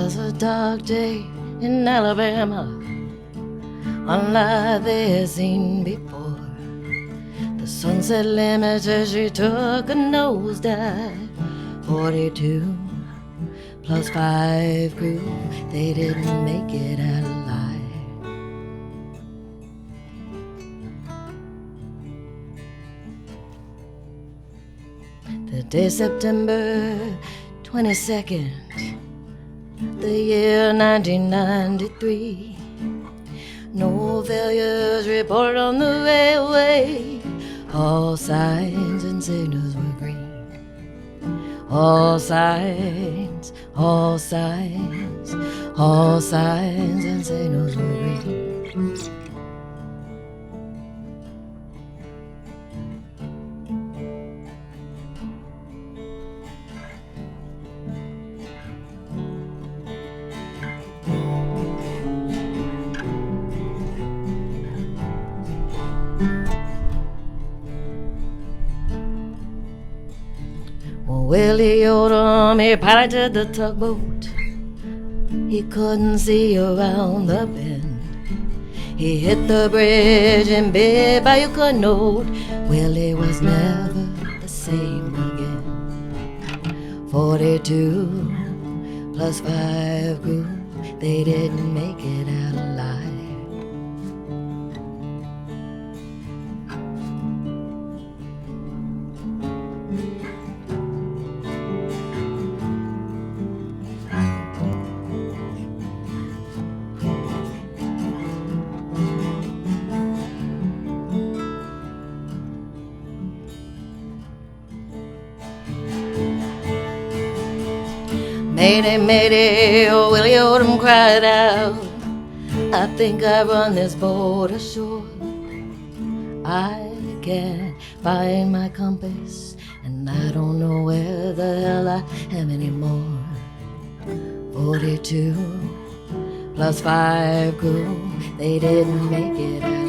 was a dark day in Alabama, unlike they had seen before. The sunset limit as she took a nosedive. 42 plus 5 crew, they didn't make it out alive. The day September 22nd, the year 1993. No failures reported on the railway. All signs and signals were green. All signs, all signs, all signs and signals were green. Willie Odom, he piloted the tugboat. He couldn't see around the bend. He hit the bridge and bid by you could note. Willie was never the same again. 42 plus 5 crew, they didn't make it out alive. Mayday, mayday, oh, Willie Odom cried out. I think I run this boat ashore. I can't find my compass, and I don't know where the hell I am anymore. 42 plus 5 crew, they didn't make it out alive.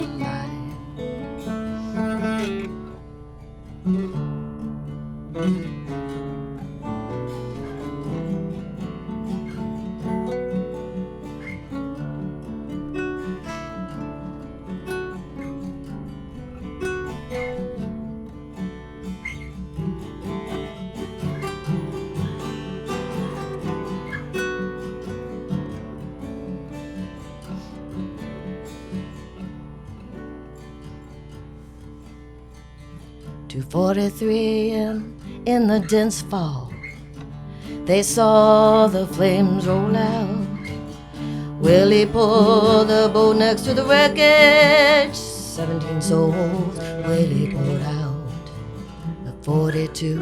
To 2:43 a.m. in the dense fog, they saw the flames roll out. Willie pulled the boat next to the wreckage. 17 souls Willie pulled out. The 42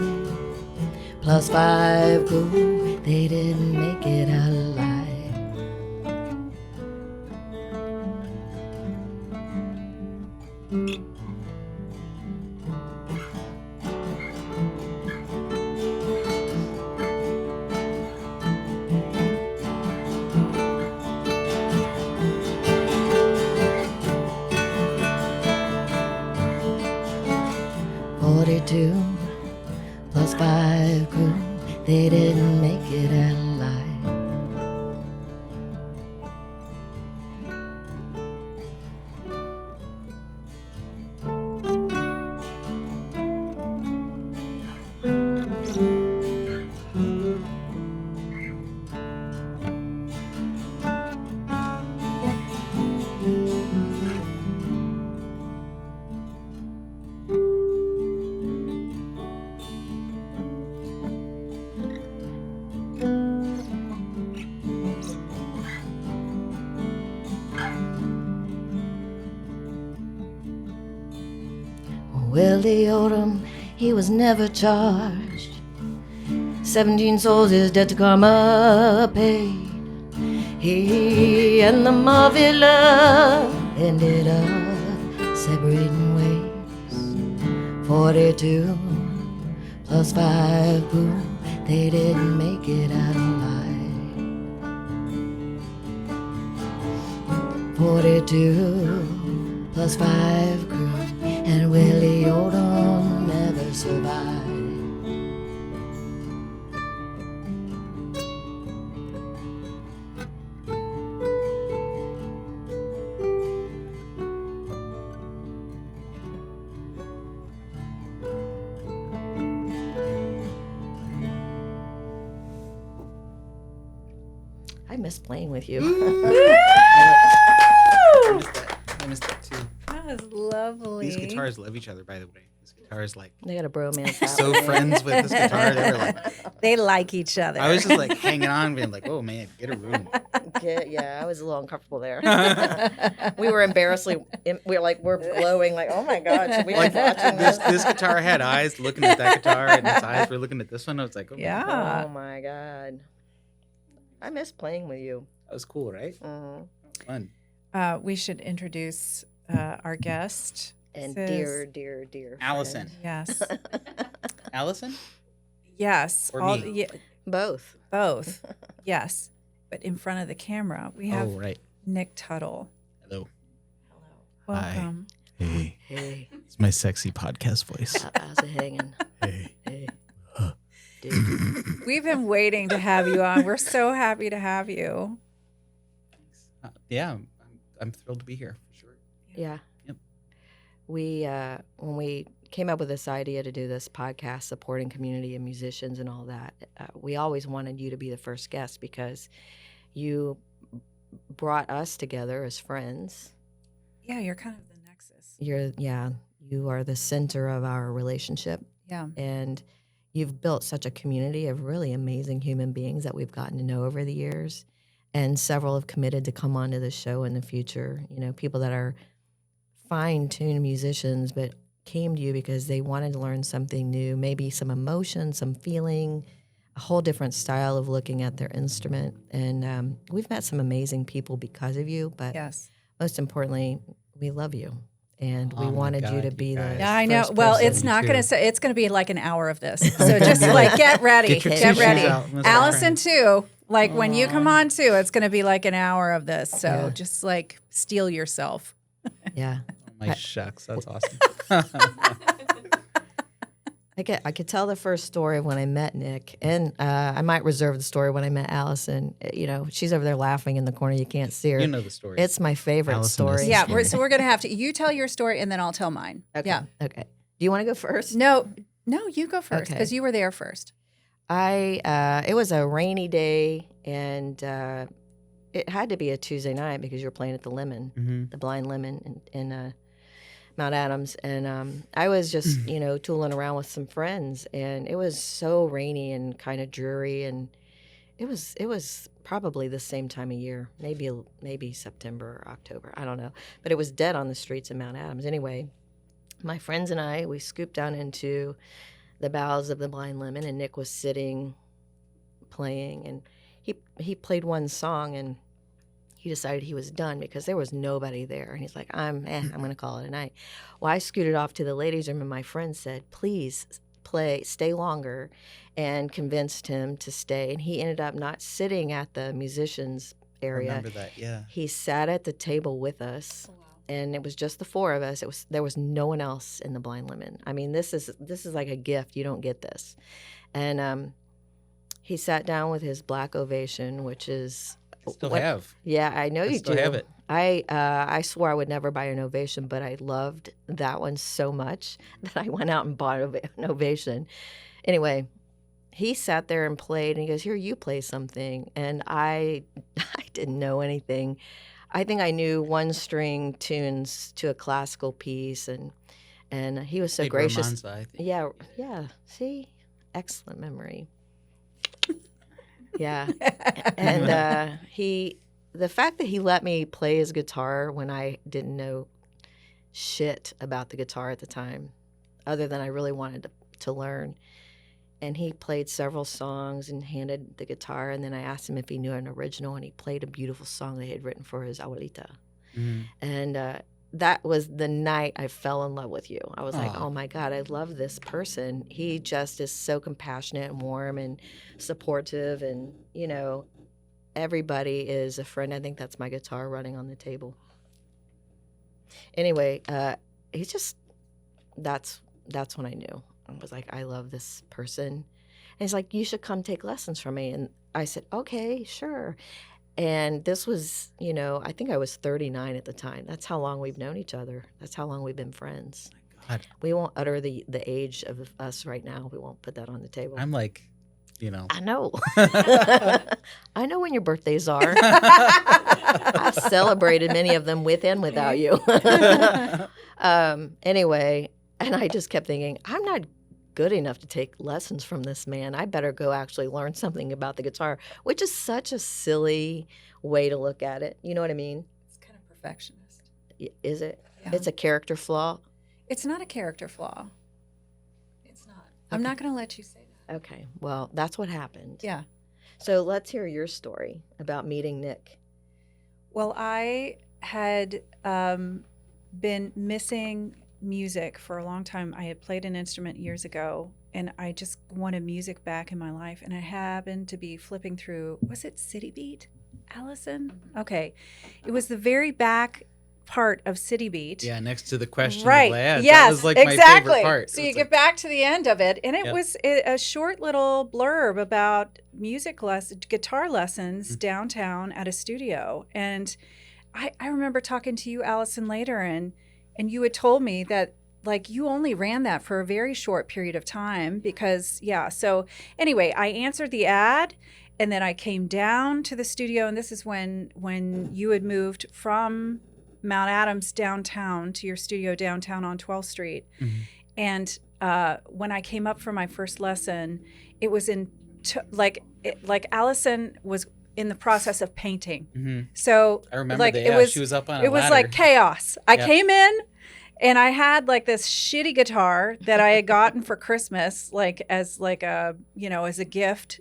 plus 5 crew, they didn't make it out alive. Plus 5 crew, they didn't make it out alive. Willie Odom, he was never charged. 17 souls his debt to karma paid. He and the mafia ended up separating ways. 42 plus 5 crew, they didn't make it out alive. 42 plus 5 crew, and Willie Odom never survived. I miss playing with you. I missed that too. That was lovely. These guitars love each other, by the way. This guitar is like They got a bromance. so friends with this guitar. They were like, They like each other. I was just like hanging on, being like, oh man, get a room. Yeah, I was a little uncomfortable there. We were we're glowing, like, oh my God, should we be Like watching this? this guitar had eyes looking at that guitar, and its eyes were looking at this one. I was like, oh, Yeah. Oh my God. I miss playing with you. that was cool, right? Fun. We should introduce our guest. And This is- dear Allison. friend. Yes. Allison? Yes. Or me? Yeah, Both. both. Yes. But in front of the camera, we have Oh, right. Nick Tuttle. Hello. Welcome. Hey. Hey, It's my sexy podcast voice. how's it hanging? Hey. Hey. Dude. We've been waiting to have you on. We're so happy to have you. Yeah, I'm thrilled to be here for sure. Yeah. Yep. We when we came up with this idea to do this podcast supporting community and musicians and all that, we always wanted you to be the first guest because you brought us together as friends. Yeah, you're kind of the nexus. You are the center of our relationship, Yeah. and you've built such a community of really amazing human beings that we've gotten to know over the years. And several have committed to come onto the show in the future. You know, people that are fine-tuned musicians, but came to you because they wanted to learn something new, maybe some emotion, some feeling, a whole different style of looking at their instrument. And we've met some amazing people because of you, but Yes. most importantly, we love you. And we Oh my wanted you God, to you be the guys. Yeah, I know. first Well, person. it's not Me going to too. say, it's going to be like an hour of this. So just like get ready. Get your Get tissues ready. out. Let's Allison cry. too. Like when you come on too, it's going to be like an hour of this. So Yeah. just like steel yourself. Yeah. Oh, my shucks, that's awesome. I could tell the first story when I met Nick, and I might reserve the story when I met Allison. You know, she's over there laughing in the corner. You can't see her. You know the story. It's my favorite Allison story. is- Yeah. Scary. So we're going to have to, you tell your story and then I'll tell mine. Okay. Yeah. Okay. Do you want to go first? No, you go first Okay. because you were there first. It was a rainy day, and it had to be a Tuesday night because you were playing at the Lemon, Mm-hmm. the Blind Lemon in Mount Adams, and I was just tooling around with some friends, and it was so rainy and kind of dreary, and it was probably the same time of year, maybe September or October, I don't know, but it was dead on the streets of Mount Adams. Anyway, my friends and I, we scooped down into the boughs of the Blind Lemon, and Nick was sitting playing, and he played one song, and he decided he was done because there was nobody there. And he's like, I'm going to call it a night. Well, I scooted off to the ladies' room, and my friend said, please stay longer, and convinced him to stay. And he ended up not sitting at the musicians area. Remember that, yeah. He sat at the table with us, and it was just the four of us. There was no one else in the Blind Lemon. I mean, this is like a gift. You don't get this. And he sat down with his black ovation, which is Still have. Yeah, I know you still do. have it. I swore I would never buy an ovation, but I loved that one so much that I went out and bought an ovation. Anyway, he sat there and played, and he goes, "Here, you play something." And I didn't know anything. I think I knew one string tunes to a classical piece, and he was so Played gracious. Romanza, I think. Yeah. See, excellent memory. Yeah, and the fact that he let me play his guitar when I didn't know shit about the guitar at the time, other than I really wanted to learn. And he played several songs and handed the guitar, and then I asked him if he knew an original, and he played a beautiful song they had written for his abuelita. Mhm. And that was the night I fell in love with you. I was like, Aw. oh my God, I love this person. He just is so compassionate and warm and supportive, and, everybody is a friend. I think that's my guitar running on the table. Anyway, he's just, that's when I knew. I was like, I love this person. And he's like, you should come take lessons from me. And I said, okay, sure. And this was, I think I was 39 at the time. That's how long we've known each other. That's how long we've been friends. God, We won't utter the age of us right now. We won't put that on the table. I'm like you know. I know. I know when your birthdays are. I've celebrated many of them with and without you. Anyway, and I just kept thinking, I'm not good enough to take lessons from this man. I better go actually learn something about the guitar, which is such a silly way to look at it. You know what I mean? It's kind of perfectionist. Is it? Yeah. It's a character flaw? It's not a character flaw. It's not. I'm not going to let you say that. Okay. Well, that's what happened. Yeah. So let's hear your story about meeting Nick. Well, I had been missing music for a long time. I had played an instrument years ago, and I just wanted music back in my life. And I happened to be flipping through, was it City Beat, Allison? Okay. It was the very back part of City Beat. Yeah, next to the question. Right. Ads. Yes, that was like exactly. my favorite part. So you get back to the end of it, and it Yep. was a short little blurb about guitar lessons downtown at a studio. And I remember talking to you, Allison, later, and you had told me that like you only ran that for a very short period of time because, yeah. So anyway, I answered the ad, and then I came down to the studio, and this is when you had moved from Mount Adams downtown to your studio downtown on 12th Street. Mm-hmm. And when I came up for my first lesson, it was like Allison was in the process of painting. Mm-hmm. So I remember like she was up on a ladder. It was like chaos. I Yep. came in and I had like this shitty guitar that I had gotten for Christmas, like as like a, as a gift,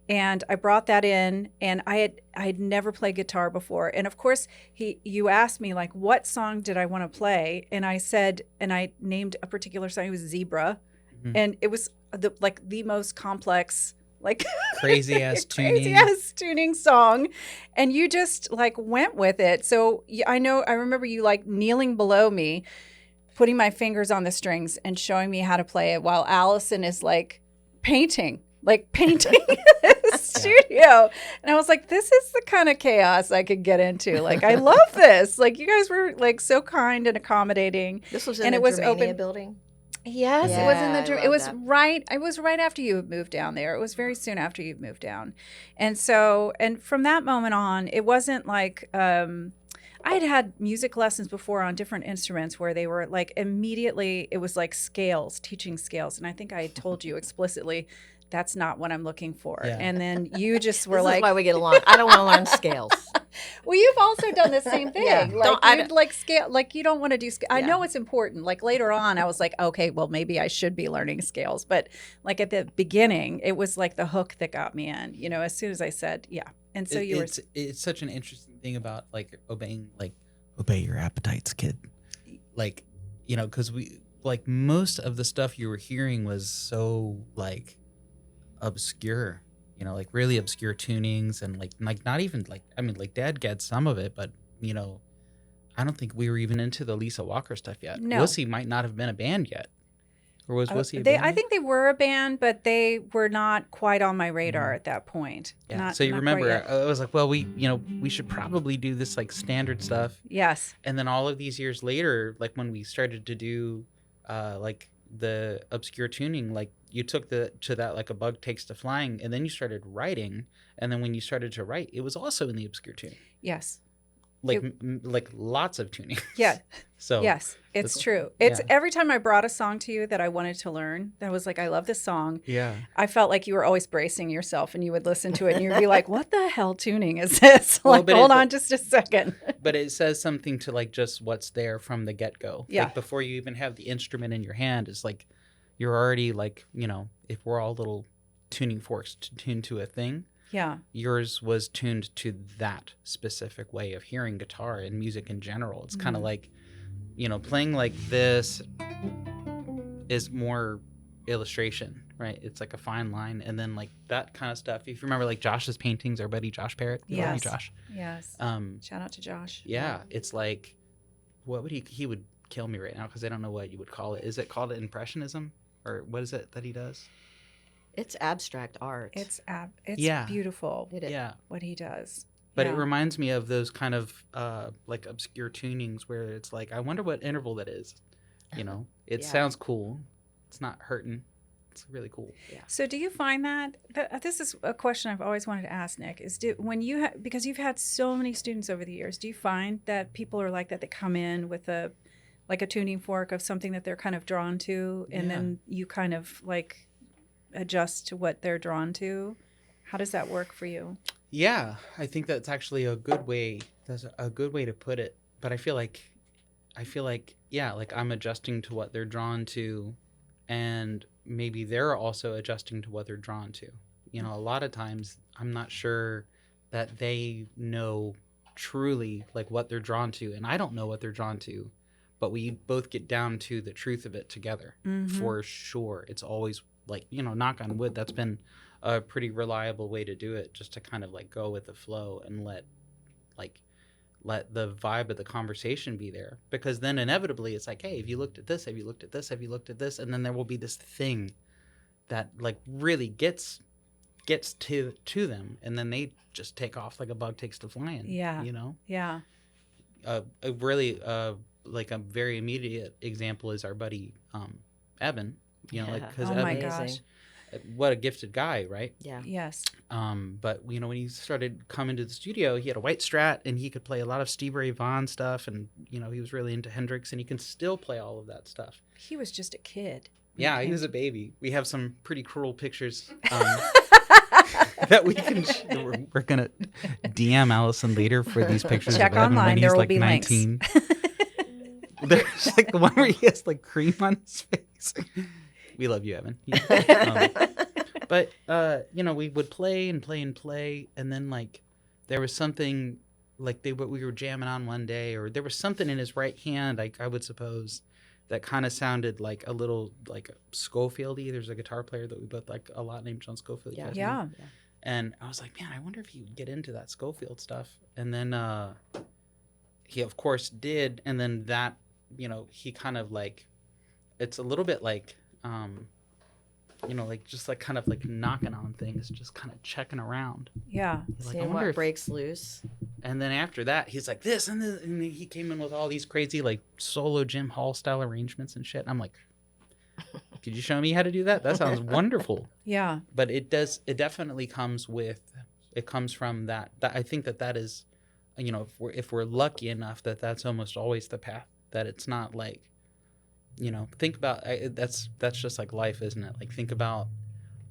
and I brought that in, and I had never played guitar before. And of course, you asked me like, what song did I want to play? And I said, and I named a particular song. It was Zebra, and it was the most complex, like crazy ass tuning song, and you just like went with it. So I remember you like kneeling below me, putting my fingers on the strings and showing me how to play it while Allison is like painting the studio. And I was like, this is the kind of chaos I could get into. Like, I love this. Like, you guys were like so kind and accommodating. This was in the Germania building? Yes, Yeah, it was in the. I It was love that. right. It was right after you moved down there. It was very soon after you moved down, and from that moment on, it wasn't like I had music lessons before on different instruments where they were like immediately. It was like scales, teaching scales, and I think I had told you explicitly. That's not what I'm looking for. Yeah. And then you just were This like, is why we get along. I don't want to learn scales. well, you've also done the same thing. Yeah. Like scale, like you don't want to do scale. I Yeah. know it's important. Like later on, I was like, okay, well, maybe I should be learning scales. But like at the beginning, it was like the hook that got me in, as soon as I said, yeah. And so it's such an interesting thing about like obey your appetites, kid. Like, because we like most of the stuff you were hearing was so like obscure, like really obscure tunings and like not even like, I mean, like Dad gets some of it, but I don't think we were even into the Lisa Walker stuff yet. No. Wussy might not have been a band yet. Or was Wussy a band? I think they were a band, but they were not quite on my radar at that point. Yeah. So you remember, I was like, well, we should probably do this like standard stuff. Yes. And then all of these years later, like when we started to do like the obscure tuning, like you took to that like a bug takes to flying, and then you started writing, and then when you started to write, it was also in the obscure tuning. Yes. Like like lots of tuning. Yeah. So yes, it's true. It's every time I brought a song to you that I wanted to learn, that was like, I love this song. Yeah. I felt like you were always bracing yourself, and you would listen to it and you'd be like, what the hell tuning is this? Well, Like, hold on just a second. But it says something to like just what's there from the get-go. Yeah. Like before you even have the instrument in your hand, it's like you're already like, if we're all little tuning forks tuned to a thing. Yeah. Yours was tuned to that specific way of hearing guitar and music in general. It's kind of like, playing like this is more illustration, right? It's like a fine line. And then like that kind of stuff. If you remember like Josh's paintings, our buddy Josh Parrott. We love you, Josh. Yes. Shout out to Josh. Yeah. It's like, what would he would kill me right now because I don't know what you would call it. Is it called impressionism? Or what is it that he does? It's abstract art. It's beautiful. It is. Yeah. What he does. But it reminds me of those kind of like obscure tunings where it's like, I wonder what interval that is. It sounds cool. It's not hurting. it's really cool. So do you find that this is a question I've always wanted to ask, Nick, is when you because you've had so many students over the years, do you find that people are like that? They come in with a tuning fork of something that they're kind of drawn to, and then you kind of like adjust to what they're drawn to. How does that work for you? Yeah, I think that's actually a good way. That's a good way to put it. But I feel like, yeah, like I'm adjusting to what they're drawn to, and maybe they're also adjusting to what they're drawn to. You know, a lot of times I'm not sure that they know truly like what they're drawn to, and I don't know what they're drawn to, but we both get down to the truth of it together for sure. It's always like, you know, knock on wood, that's been a pretty reliable way to do it, just to kind of like go with the flow and let the vibe of the conversation be there, because then inevitably it's like, hey, have you looked at this, have you looked at this, have you looked at this, and then there will be this thing that like really gets to them, and then they just take off like a bug takes to flying. You know. A really like a very immediate example is our buddy Evan, you know, like, because my Evan, gosh, what a gifted guy, right? Yeah. yes. But you know, when he started coming to the studio, he had a white Strat, and he could play a lot of Stevie Ray Vaughan stuff, and you know, he was really into Hendrix, and he can still play all of that stuff. He was just a kid. Yeah, he was a baby. We have some pretty cruel pictures that we can. We're gonna DM Allison later for these pictures. Check of Evan online. when he's There will like be 19. There's like the one where he has like cream on his face. We love you, Evan. But you know, we would play and play and play, and then like there was something like we were jamming on one day, or there was something in his right hand, like I would suppose, that kind of sounded like a little like Schofield-y. There's a guitar player that we both like a lot named John Schofield. Yeah. Yeah. And I was like, man, I wonder if he would get into that Schofield stuff. And then he of course did, and then that, you know, he kind of like, it's a little bit like you know, like just like kind of like knocking on things, just kind of checking around. Yeah. He's like, Seeing what breaks loose. And then after that, he's like this and this, and he came in with all these crazy like solo Jim Hall style arrangements and shit. I'm like, could you show me how to do that? That sounds wonderful. Yeah. But it definitely comes from that. I think that is, you know, if we're lucky enough that's almost always the path, that it's not like, you know, think about, that's just like life, isn't it? Like, think about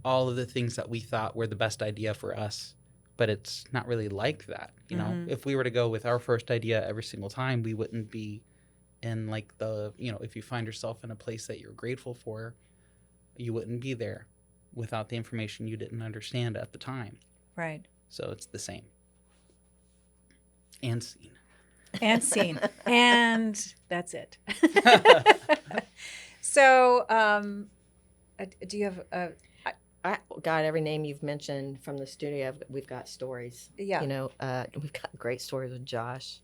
all of the things that we thought were the best idea for us, but it's not really like that. You know, if we were to go with our first idea every single time, we wouldn't be in like the, you know, if you find yourself in a place that you're grateful for, you wouldn't be there without the information you didn't understand at the time. Right. So it's the same. And scene. And scene. And that's it. So, do you have God, every name you've mentioned from the studio, we've got stories. Yeah. You know, we've got great stories with Josh.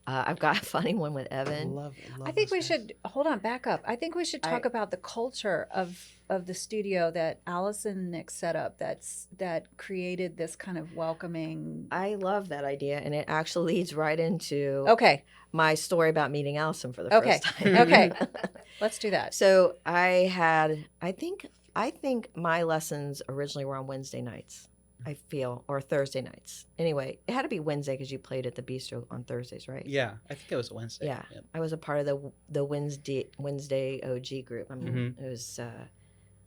I've got a funny one with Evan. Love I think those we guys. should hold on, back up. I think we should talk about the culture of the studio that Allison and Nick set up. That created this kind of welcoming. I love that idea, and it actually leads right into Okay. my story about meeting Allison for the first time. Okay. Let's do that. So I think my lessons originally were on Wednesday nights, I feel, or Thursday nights. Anyway, it had to be Wednesday because you played at the Bistro on Thursdays, right? Yeah, I think it was Wednesday. Yeah. Yep. I was a part of the Wednesday OG group. I mean, it was,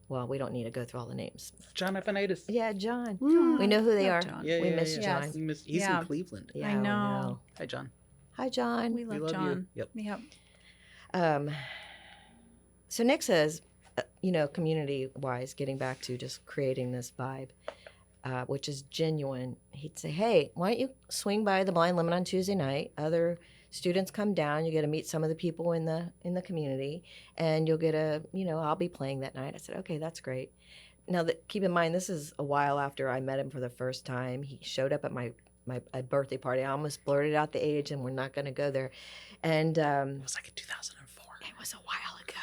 well, we don't need to go through all the names. John Epinitis. Yeah, John. John. We know who they Love are. John. Yeah, We yeah, miss yeah. John. He's Yeah. in Cleveland. Yeah, I we know. Hi, John. Hi, John. We love love you. John. Yep. So Nick says, you know, community-wise, getting back to just creating this vibe, which is genuine. He'd say, hey, why don't you swing by the Blind Lemon on Tuesday night? Other students come down. You get to meet some of the people in the community, and you'll get I'll be playing that night. I said, okay, that's great. Now, keep in mind, this is a while after I met him for the first time. He showed up at my birthday party. I almost blurted out the age, and we're not going to go there. And It was like in 2004. it was a while ago.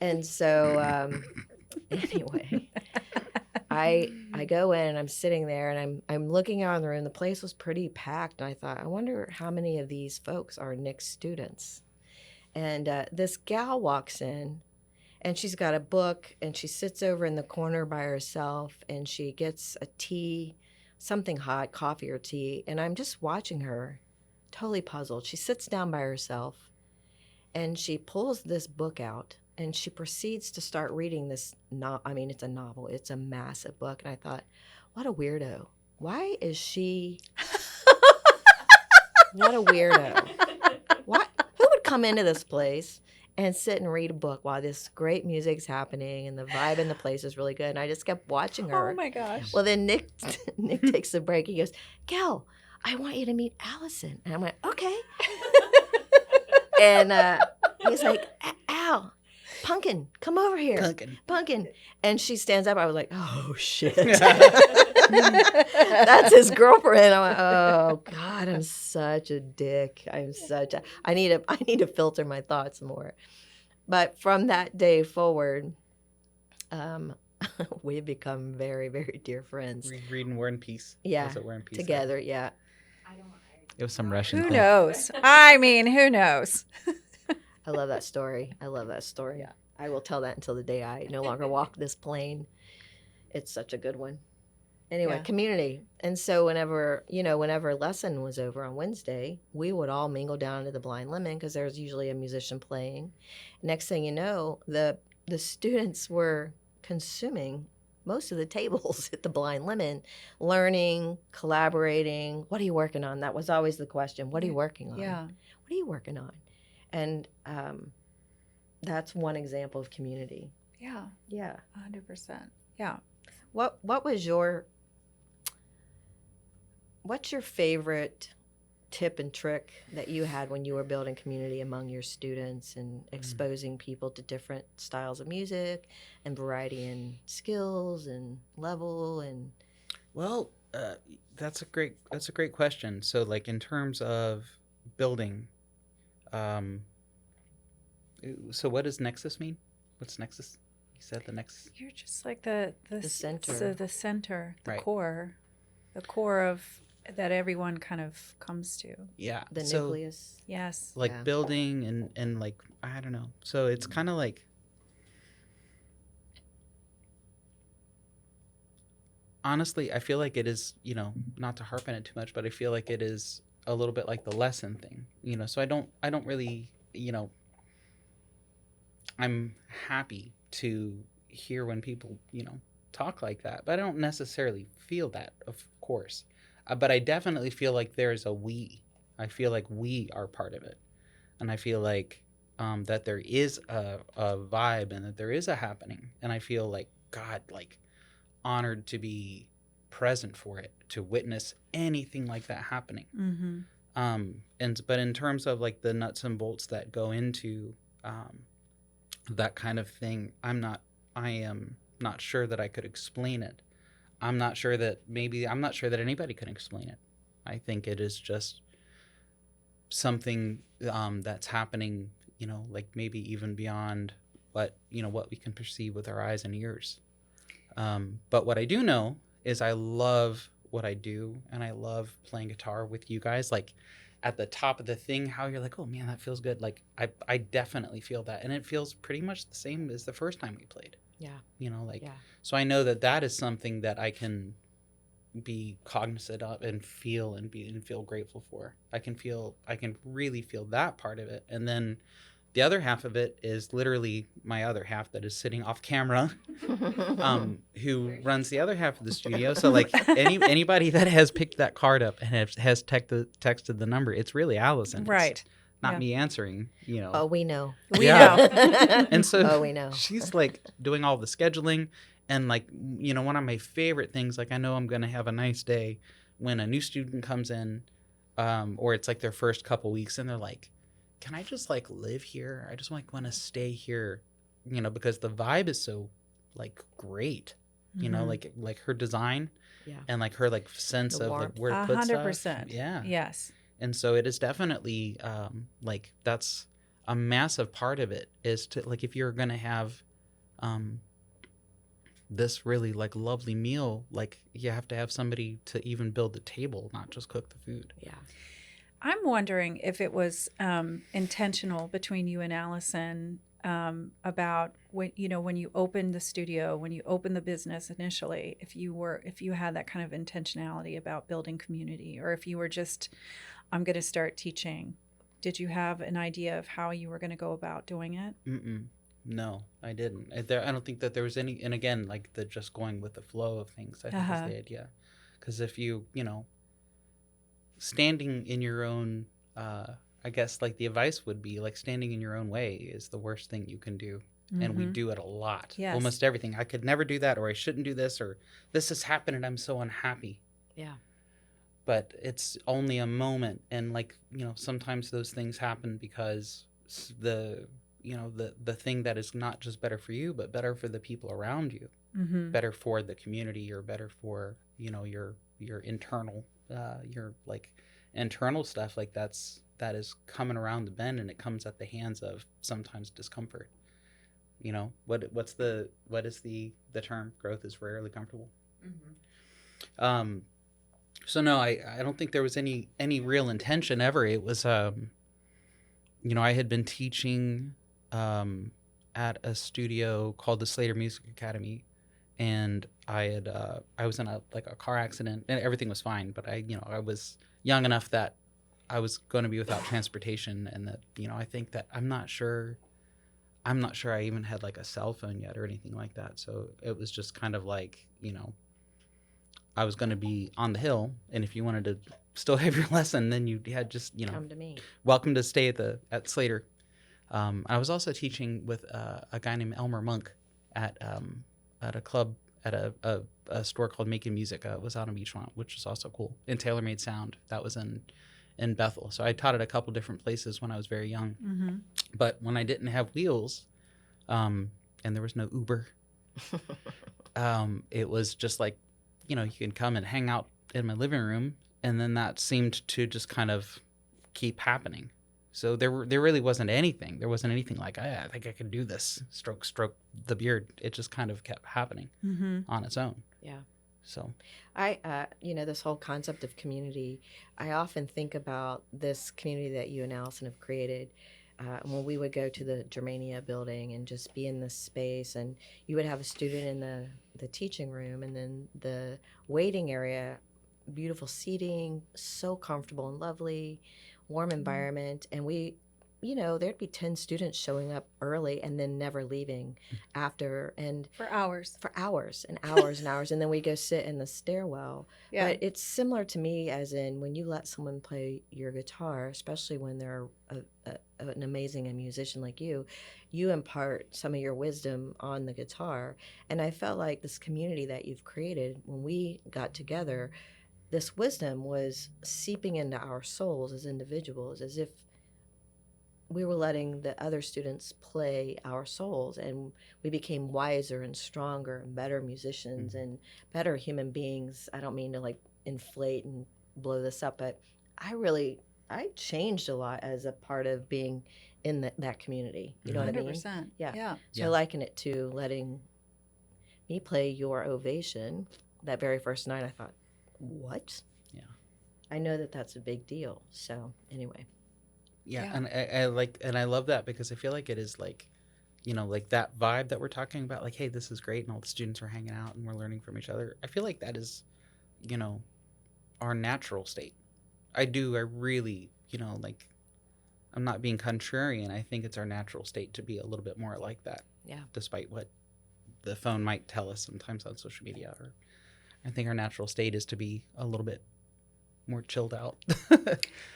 And so, anyway, I go in and I'm sitting there and I'm looking out in the room. The place was pretty packed. And I thought, I wonder how many of these folks are Nick's students. And this gal walks in, And she's got a book, and she sits over in the corner by herself, and she gets a tea, something hot, coffee or tea, and I'm just watching her, totally puzzled. She sits down by herself, and she pulls this book out, and she proceeds to start reading this. It's a novel. It's a massive book, and I thought, what a weirdo. Why is she? What a weirdo. What? Who would come into this place and sit and read a book while this great music's happening and the vibe in the place is really good? And I just kept watching her. Oh my gosh. Well, then Nick takes a break. He goes, Gal, I want you to meet Allison. And I went, okay. And he's like, Al, Pumpkin, come over here. Pumpkin. And she stands up. I was like, oh, shit. That's his girlfriend. I went, oh, God, I'm such a dick. I need to filter my thoughts more. But from that day forward, we've become very, very dear friends. Reading War and Peace. Yeah. Was it War and Peace? Together, yeah. It was some Russian Who thing. knows? I mean, who knows? I love that story. Yeah. I will tell that until the day I no longer walk this plane. It's such a good one. Anyway, Yeah. community. And so whenever lesson was over on Wednesday, we would all mingle down to the Blind Lemon because there was usually a musician playing. Next thing you know, the students were consuming most of the tables at the Blind Lemon, learning, collaborating. What are you working on? That was always the question. What are you working on? Yeah. What are you working on? And that's one example of community. Yeah. Yeah. 100%. Yeah. What's your favorite tip and trick that you had when you were building community among your students and exposing people to different styles of music and variety in skills and level and? Well, that's a great question. So, like in terms of building, so what does Nexus mean? What's Nexus? You said the Nexus. You're just like the center. So the center, the Right. core of that everyone kind of comes to. Yeah. The so, nucleus. Yes. like Yeah. building and like, I don't know. So it's kind of like, honestly, I feel like it is, not to harp on it too much, but I feel like it is a little bit like the lesson thing, so I don't really, I'm happy to hear when people, talk like that, but I don't necessarily feel that, of course. But I definitely feel like there's a we. I feel like we are part of it. And I feel like that there is a vibe and that there is a happening. And I feel like, God, like honored to be present for it, to witness anything like that happening. Mm-hmm. But in terms of like the nuts and bolts that go into that kind of thing, I am not sure that I could explain it. I'm not sure that anybody can explain it. I think it is just something that's happening, like maybe even beyond what we can perceive with our eyes and ears. But what I do know is I love what I do, and I love playing guitar with you guys. Like at the top of the thing, how you're like, oh man, that feels good. Like I definitely feel that, and it feels pretty much the same as the first time we played. Yeah. Yeah. So I know that is something that I can be cognizant of and feel and feel grateful for. I can really feel that part of it. And then the other half of it is literally my other half that is sitting off camera, who runs the other half of the studio. So like anybody that has picked that card up and has texted the number, it's really Allison. Right. Not me answering, Oh, we know. We know. And so we know. she's like doing all the scheduling, and like, one of my favorite things, like I know I'm going to have a nice day when a new student comes in, or it's like their first couple weeks and they're like, can I just like live here? I just like want to stay here, because the vibe is so like great, Mhm. like her design Yeah. and like her like sense The of warmth. like where to put stuff. 100%. Yeah. Yes. And so it is definitely like that's a massive part of it, is to like, if you're going to have this really like lovely meal, like you have to have somebody to even build the table, not just cook the food. Yeah. I'm wondering if it was intentional between you and Allison about when you opened the studio, when you opened the business initially, if you had that kind of intentionality about building community, or if you were just, I'm going to start teaching. Did you have an idea of how you were going to go about doing it? No, I didn't. I don't think that there was any. And again, like the just going with the flow of things, I think is the idea. Because if standing in your own, I guess like the advice would be like standing in your own way is the worst thing you can do. And we do it a lot. Yes. Almost everything. I could never do that, or I shouldn't do this, or this has happened and I'm so unhappy. Yeah. But it's only a moment. And like, sometimes those things happen because the thing that is not just better for you, but better for the people around you, better for the community, or better for, your internal, your like internal stuff, like that is coming around the bend, and it comes at the hands of sometimes discomfort. What is the term? Growth is rarely comfortable. So no, I don't think there was any real intention ever. It was, I had been teaching at a studio called the Slater Music Academy, and I was in a car accident, and everything was fine, but I was young enough that I was going to be without transportation, and that I think that I'm not sure I even had like a cell phone yet or anything like that. So it was just kind of like, I was going to be on the hill, and if you wanted to still have your lesson, then you had just, come to me. Welcome to stay at Slater. I was also teaching with a guy named Elmer Monk at a club at a store called Making Music. It was out on Beachfront, which is also cool. And Tailor Made Sound, that was in Bethel. So I taught at a couple different places when I was very young. But when I didn't have wheels, and there was no Uber, it was just like, you can come and hang out in my living room, and then that seemed to just kind of keep happening. So there really wasn't anything. There wasn't anything like, I think I can do this. Stroke the beard. It just kind of kept happening on its own. Yeah. So I, this whole concept of community, I often think about this community that you and Allison have created. When we would go to the Germania building and just be in this space, and you would have a student in the teaching room, and then the waiting area, beautiful seating, so comfortable and lovely, warm environment. And we, there'd be 10 students showing up early and then never leaving after, and for hours and hours and hours. And then we go sit in the stairwell. Yeah. But it's similar to me, as in when you let someone play your guitar, especially when they're an amazing musician like you impart some of your wisdom on the guitar. And I felt like this community that you've created, when we got together, this wisdom was seeping into our souls as individuals, as if we were letting the other students play our souls, and we became wiser and stronger and better musicians and better human beings. I don't mean to like inflate and blow this up, but I changed a lot as a part of being in that community. You know what I mean? 100%. Yeah. So I liken it to letting me play your Ovation that very first night. I thought, what? Yeah. I know that that's a big deal. So anyway. Yeah. And I love that, because I feel like it is like, like that vibe that we're talking about, like, hey, this is great, and all the students are hanging out and we're learning from each other. I feel like that is, our natural state. I really, like, I'm not being contrarian. I think it's our natural state to be a little bit more like that. Yeah. Despite what the phone might tell us sometimes on social media. Or I think our natural state is to be a little bit more chilled out.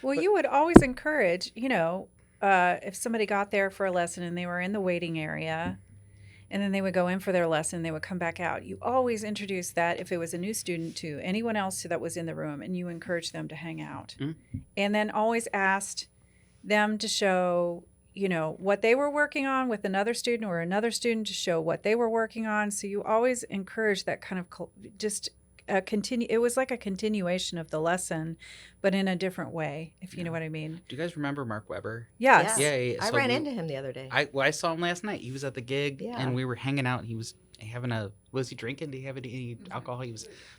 Well, you would always encourage, if somebody got there for a lesson and they were in the waiting area, and then they would go in for their lesson, they would come back out. You always introduced that, if it was a new student, to anyone else that was in the room, and you encouraged them to hang out. And then always asked them to show, what they were working on with another student, or another student to show what they were working on. So you always encourage that kind of just it was like a continuation of the lesson, but in a different way, if you know Yeah. what I mean. Do you guys remember Mark Weber? Yes. Yeah. I So ran into him the other day. I saw him last night. He was at the gig, Yeah. and we were hanging out. And he was was he drinking? Did he have any alcohol?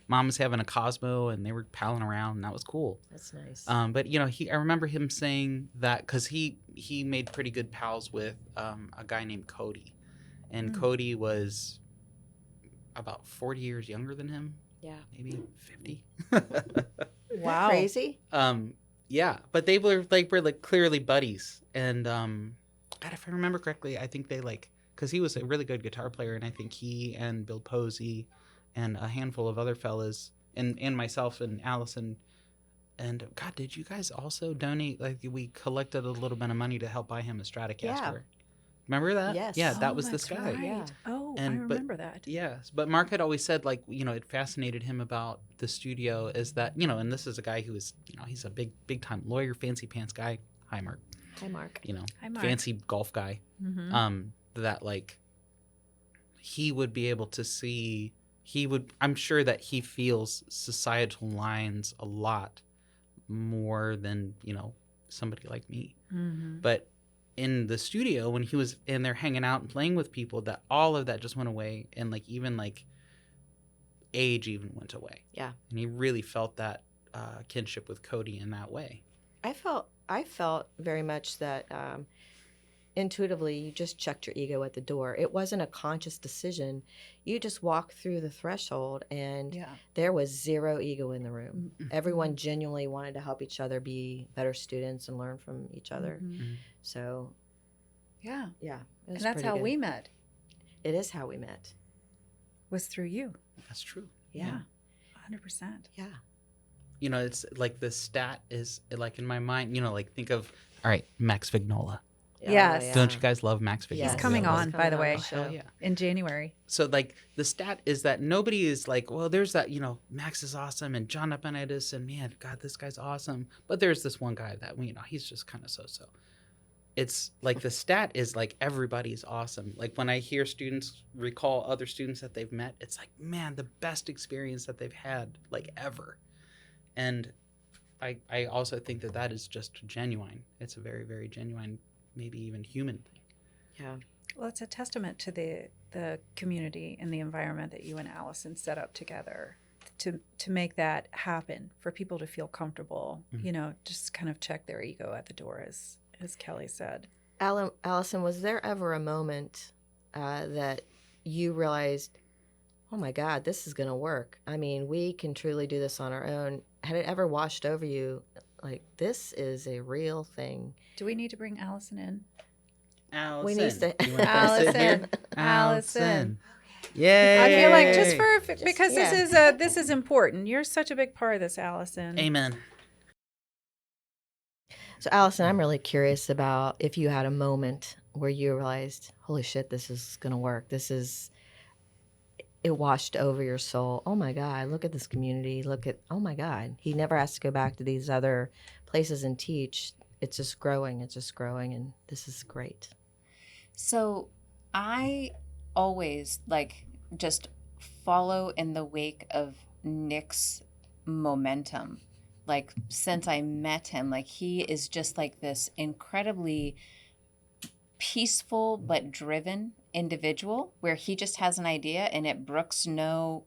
Mom was having a Cosmo, and they were palling around, and that was cool. That's nice. But I remember him saying that because he made pretty good pals with a guy named Cody, and Cody was about 40 years younger than him. Yeah. Maybe 50. Wow. Crazy. Yeah, but they were clearly buddies, and God, if I remember correctly, I think they because he was a really good guitar player, and I think he and Bill Posey and a handful of other fellas and myself and Allison, and God, did you guys also donate? We collected a little bit of money to help buy him a Stratocaster. Yeah. Remember that? Yes. Yeah, that Oh, was this that's guy. right. Yeah. Oh, I But remember that. Yes, but Mark had always said, it fascinated him about the studio is that, and this is a guy who is, he's a big time lawyer, fancy pants guy. Hi, Mark. Hi, Mark. Hi, Mark. Fancy golf guy. Mm-hmm. That he would be able to see, I'm sure that he feels societal lines a lot more than, somebody like me. Mm-hmm. But in the studio, when he was in there hanging out and playing with people, that all of that just went away, and even age even went away. Yeah. And he really felt that kinship with Cody in that way. I felt very much that intuitively you just checked your ego at the door. It wasn't a conscious decision. You just walked through the threshold, and there was zero ego in the room. Mm-hmm. Everyone genuinely wanted to help each other be better students and learn from each other. Mm-hmm. So, yeah. yeah. It And was that's pretty how good. we met, It is how we met. was through you. That's true. Yeah. 100%. Yeah. It's the stat is in my mind, think of, all right, Max Vignola. Yes. yeah. Don't you guys love Max Vignola? Yes. He's coming He's on, by the way, the show. Hell yeah. in January. So the stat is that nobody is well, there's that, Max is awesome and John Epinitis and man, God, this guy's awesome. But there's this one guy that, he's just kind of so-so. It's the stat is everybody's awesome. When I hear students recall other students that they've met, it's man, the best experience that they've had ever. And I also think that is just genuine. It's a very, very genuine, maybe even human thing. Yeah. Well, it's a testament to the community and the environment that you and Allison set up together to make that happen, for people to feel comfortable, just kind of check their ego at the door, as Kelly said. Allison, was there ever a moment that you realized, oh my God, this is going to work? I mean, we can truly do this on our own. Had it ever washed over you, this is a real thing? Do we need to bring Allison in? Allison. We need to- You wanna come sit here? Allison. Yay. I feel like because this is important. You're such a big part of this, Allison. Amen. So, Allison, I'm really curious about if you had a moment where you realized, holy shit, this is going to work. It washed over your soul. Oh my God, look at this community. Oh my God. He never has to go back to these other places and teach. It's just growing. And this is great. So I always just follow in the wake of Nick's momentum. Since I met him, he is just this incredibly peaceful but driven individual, where he just has an idea and it brooks no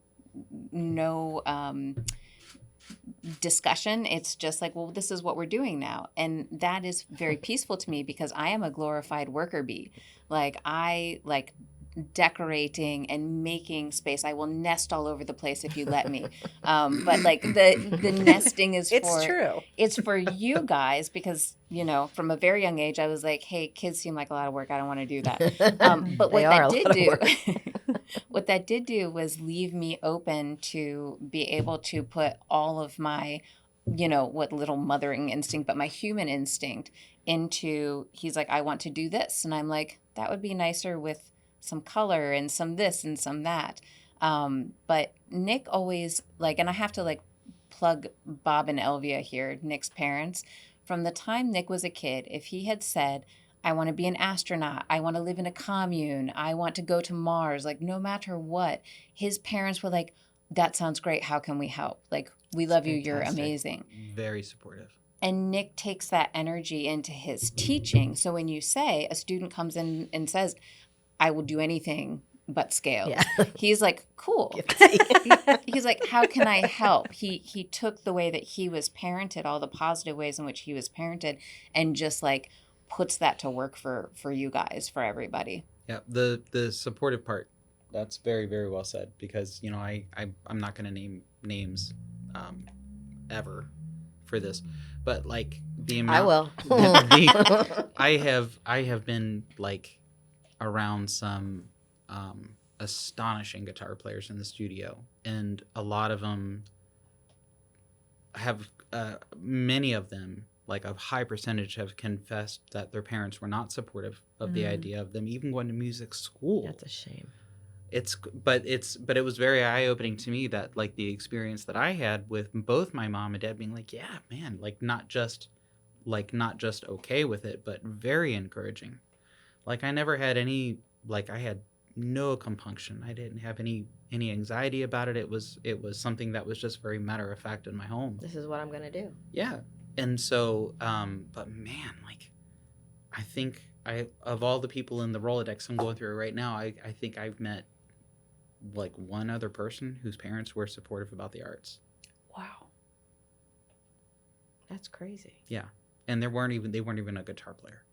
discussion. It's just well, this is what we're doing now. And that is very peaceful to me, because I am a glorified worker bee. I decorating and making space. I will nest all over the place if you let me. But the nesting is true. It's for you guys, because from a very young age I was hey, kids seem like a lot of work. I don't want to do that. But what that did do was leave me open to be able to put all of my what little mothering instinct, but my human instinct into, he's I want to do this. And I'm that would be nicer with some color and some this and some that. But Nick always and I have to plug Bob and Elvia here, Nick's parents. From the time Nick was a kid, if he had said, I want to be an astronaut, I want to live in a commune, I want to go to Mars, no matter what, his parents were that sounds great. How can we help? Like, we love you. You're fantastic. amazing. Very supportive. And Nick takes that energy into his teaching. So when you say a student comes in and says, I will do anything but scales, Yeah. he's like, cool. He's like, how can I help? He took the way that he was parented, all the positive ways in which he was parented, and just like puts that to work for you guys, for everybody. Yeah, the supportive part, that's very, very well said, because, you know, I'm not going to name names ever for this, but like the amount I will. I have been like around some astonishing guitar players in the studio, and a lot of them have many of them, like a high percentage, have confessed that their parents were not supportive of the idea of them even going to music school. That's a shame. But it was very eye-opening to me that like the experience that I had with both my mom and dad being like, yeah, man, like not just okay with it, but very encouraging. Like I never had any, like I had no compunction. I didn't have any anxiety about it. It was something that was just very matter of fact in my home. This is what I'm gonna do. Yeah. And so, but man, like, I think of all the people in the Rolodex I'm going through right now, I think I've met like one other person whose parents were supportive about the arts. Wow. That's crazy. Yeah. And they weren't even a guitar player.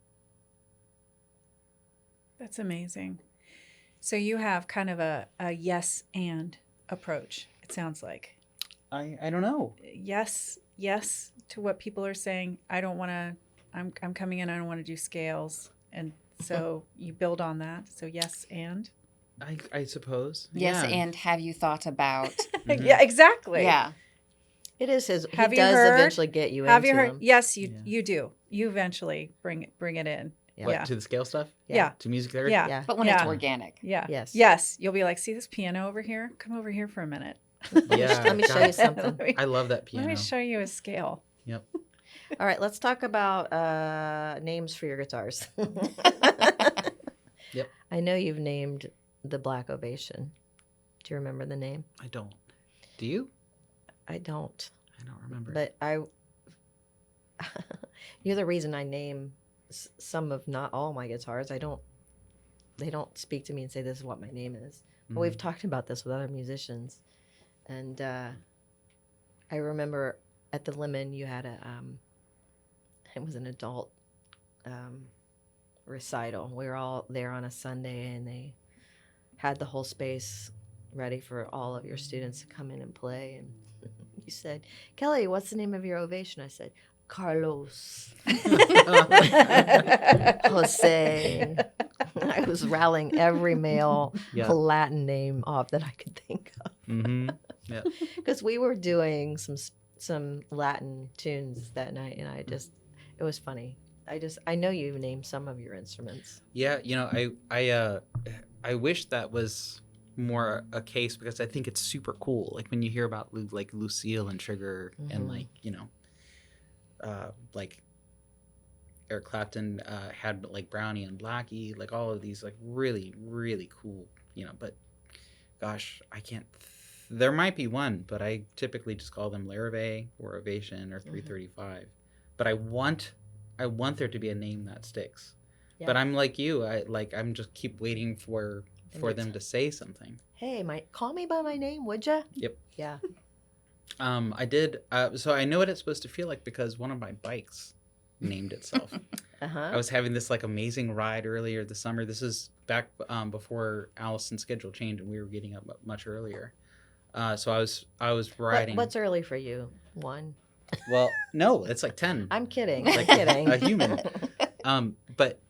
That's amazing. So you have kind of a yes and approach, it sounds like. I don't know. Yes to what people are saying. I don't want to, I'm coming in, I don't want to do scales. And so you build on that. So yes and. I suppose. Yes, Yeah. and have you thought about? Mhm. Yeah, exactly. Yeah, It is his. Have he you does heard- eventually get you Have into you heard? him. Yes, Yeah. you do. You eventually bring it in. Yeah. What, Yeah. to the scale stuff? Yeah. To music theory? Yeah. Yeah. but when it's Yeah. organic. Yeah. Yes. Yes. You'll be like, see this piano over here? Come over here for a minute. Yeah. Let me show you something. Let me- I love that piano. Let me show you a scale. Yep. All right, let's talk about names for your guitars. Yep. I know you've named the Black Ovation. Do you remember the name? I don't. Do you? I don't. I don't remember. But you're the reason I name some of, not all, my guitars. They don't speak to me and say this is what my name is. But we've talked about this with other musicians, and I remember at the Lemon you had it was an adult recital. We were all there on a Sunday, and they had the whole space ready for all of your students to come in and play. And you said, Kelly, what's the name of your ovation? I said, Carlos. Jose. I was rallying every male Yeah. Latin name off that I could think of. Mm-hmm. Yeah. Because we were doing some Latin tunes that night, and it was funny. I know you've named some of your instruments. Yeah, you know, I wish that was more a case, because I think it's super cool. Like when you hear about like Lucille and Trigger and Mhm. like, you know, like Eric Clapton had like Brownie and Blackie, like all of these like really, really cool, you know, but gosh, I can't, there might be one, but I typically just call them Larrivee or Ovation or 335. But I want there to be a name that sticks. Yeah. But I'm like you, I'm just keep waiting for them to say something. Hey, call me by my name, would ya? Yep. Yeah. I did. So I know what it's supposed to feel like, because one of my bikes named itself. I Uh-huh. was having this like amazing ride earlier this summer. This is back before Allison's schedule changed, and we were getting up much earlier. So I was riding. What's early for you? 1? Well, no, it's like 10. I'm kidding. Like I'm kidding. a human. But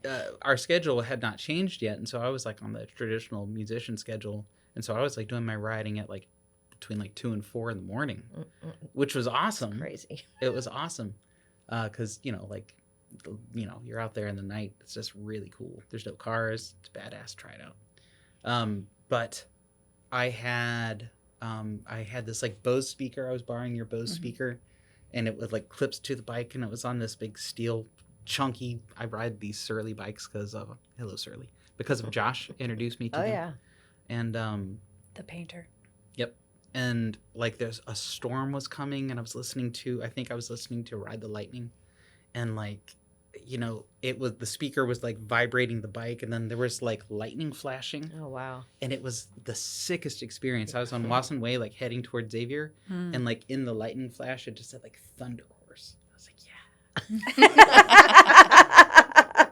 our schedule had not changed yet, and so I was like on the traditional musician schedule, and so I was like doing my riding at like between like 2 and 4 in the morning, which was awesome. Crazy. It was awesome, because you're out there in the night. It's just really cool. There's no cars. It's badass. Try it out. But I had this like Bose speaker. I was borrowing your Bose speaker, and it was like clips to the bike, and it was on this big steel chunky. I ride these Surly bikes because of because of Josh introduced me to Oh them. yeah. And The painter. yep. and like there's a storm was coming, and I think I was listening to Ride the Lightning, and like, you know, the speaker was like vibrating the bike, and then there was like lightning flashing. Oh, wow. And it was the sickest experience. I was on Wasson Way, like heading towards Xavier, and like in the lightning flash, it just said like Thunder Horse. I was like, yeah.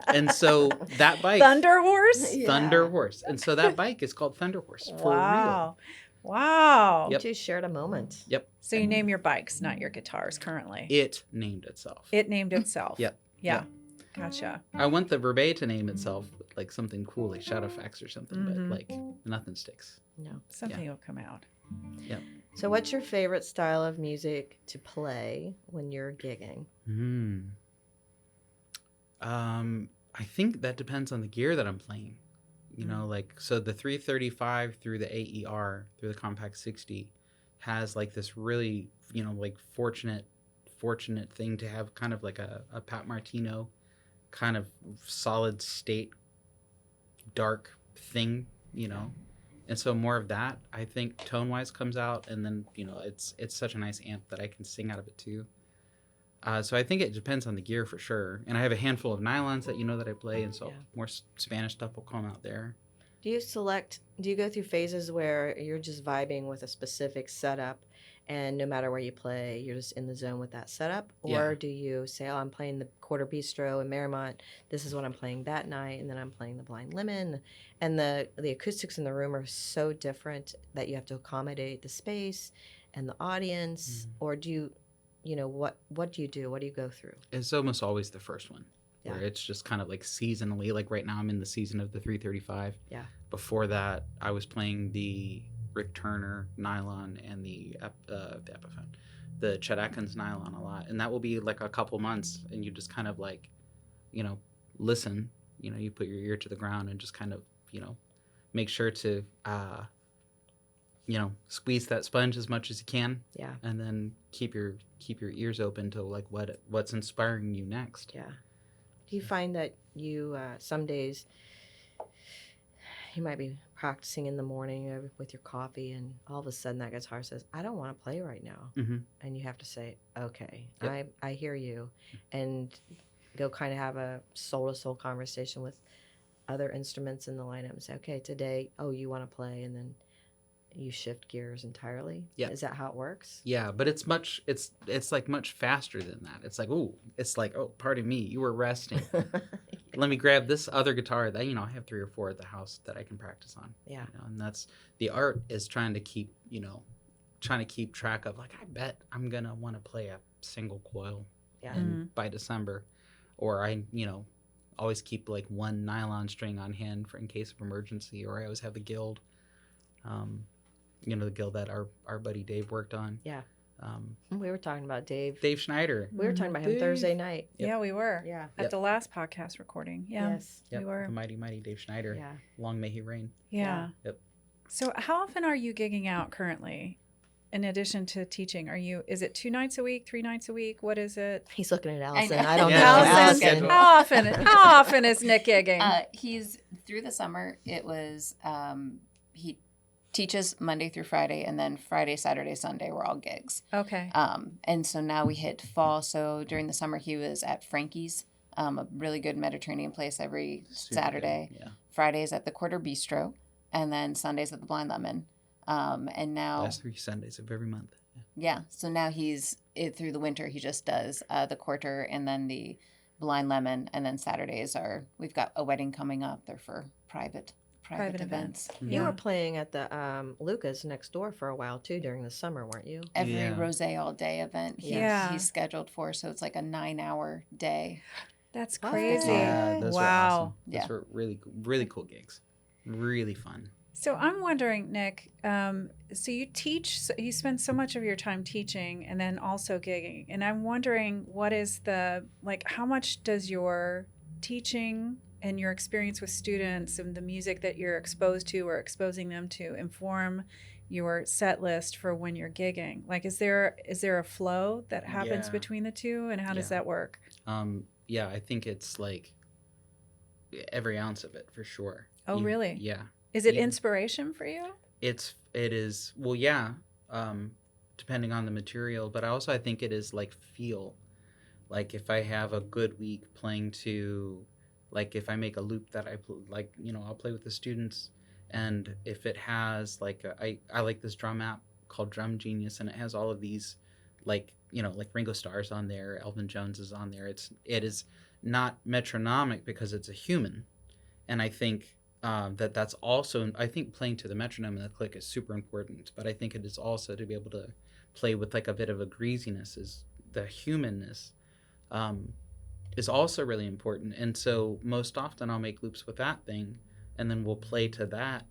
And so that bike, Thunder Horse? Yeah. Thunder Horse. And so that bike is called Thunder Horse for real. Wow. Yep. You two shared a moment. Yep. So you name your bikes, not your guitars currently. It named itself. It named itself. Yep. Yeah. Yep. Gotcha. I want the Verbe to name itself like something cool, like Shadowfax or something, Mhm. but like nothing sticks. No. Something will come out. Yep. So what's your favorite style of music to play when you're gigging? I think that depends on the gear that I'm playing. You know, like, so the 335 through the AER, through the Compact 60, has like this really, you know, like fortunate thing to have kind of like a Pat Martino kind of solid state dark thing, you know. And so more of that, I think, tone wise comes out, and then, you know, it's such a nice amp that I can sing out of it too. So I think it depends on the gear for sure. And I have a handful of nylons that you know that I play, and so more Spanish stuff will come out there. Do you go through phases where you're just vibing with a specific setup, and no matter where you play, you're just in the zone with that setup? Or do you say, oh, I'm playing the Quarter Bistro in Marymount, this is what I'm playing that night, and then I'm playing the Blind Lemon, and the acoustics in the room are so different that you have to accommodate the space and the audience? Or do you know, what do you do? What do you go through? It's almost always the first one, where Yeah. it's just kind of like seasonally. Like right now, I'm in the season of the 335. Yeah. Before that, I was playing the Rick Turner nylon and the Epiphone, the Chet Atkins nylon a lot, and that will be like a couple months, and you just kind of like, you know, listen. You know, you put your ear to the ground and just kind of, you know, make sure to, you know, squeeze that sponge as much as you can. Yeah. And then keep your ears open to like what's inspiring you next. Yeah. Do you find that you some days you might be practicing in the morning with your coffee, and all of a sudden that guitar says, I don't want to play right now. Mm-hmm. And you have to say, okay, Yep. I hear you, and go kind of have a soul-to-soul conversation with other instruments in the lineup and say, okay, today, oh, you want to play, and then you shift gears entirely? Yeah. Is that how it works? Yeah, but it's like much faster than that. It's like, oh, pardon me, you were resting. Let me grab this other guitar that, you know, I have 3 or 4 at the house that I can practice on. Yeah. You know, and that's the art, is trying to keep track of, like, I bet I'm gonna want to play a single coil Yeah. by December, or I, you know, always keep like one nylon string on hand in case of emergency, or I always have the guild. You know, the guild that our buddy Dave worked on. Yeah. We were talking about Dave. Dave Schneider. We were talking about him Dave. Thursday night. Yep. Yeah, we were. Yeah. At Yep. the last podcast recording. Yeah. Yes. Yep. We were. The mighty Dave Schneider. Yeah. Long may he reign. Yeah. Yep. So how often are you gigging out currently? In addition to teaching, is it 2 nights a week, 3 nights a week? What is it? He's looking at know. Allison. I don't Yeah, know. Allison. Allison. How often is Nick gigging? He's through the summer. It was he teaches Monday through Friday, and then Friday, Saturday, Sunday were all gigs. Okay. And so now we hit fall. So during the summer, he was at Frankie's, a really good Mediterranean place every Super Saturday. good. Yeah. Fridays at the Quarter Bistro, and then Sundays at the Blind Lemon. And now, Last 3 Sundays of every month. Yeah. yeah, so now through the winter, he just does the Quarter and then the Blind Lemon, and then Saturdays we've got a wedding coming up. They're for private events. You were playing at the Lucas next door for a while too during the summer, weren't you? Every Yeah. rosé all day event he's scheduled for, so it's like a 9-hour day. That's What? crazy. Yeah, those were Wow. awesome. Those were really cool gigs. Really fun. So I'm wondering, Nick, so you teach, so you spend so much of your time teaching and then also gigging. And I'm wondering, what is how much does your teaching and your experience with students and the music that you're exposed to or exposing them to inform your set list for when you're gigging? Like, is there a flow that happens Yeah. between the two, and how does Yeah. that work? Yeah, I think it's like every ounce of it for sure. Oh, really? Yeah. Is it Yeah. inspiration for you? It is, well, yeah. depending on the material. But also I think it is like feel. Like if I have a good week playing to, like if I make a loop that like, I'll play with the students, and if it has like I like this drum app called Drum Genius, and it has all of these like like Ringo Starr's on there, Elvin Jones is on there. It is not metronomic because it's a human, and I think that's also, I think playing to the metronome and the click is super important, but I think it is also to be able to play with like a bit of a greasiness, is the humanness is also really important. And so most often I'll make loops with that thing, and then we'll play to that,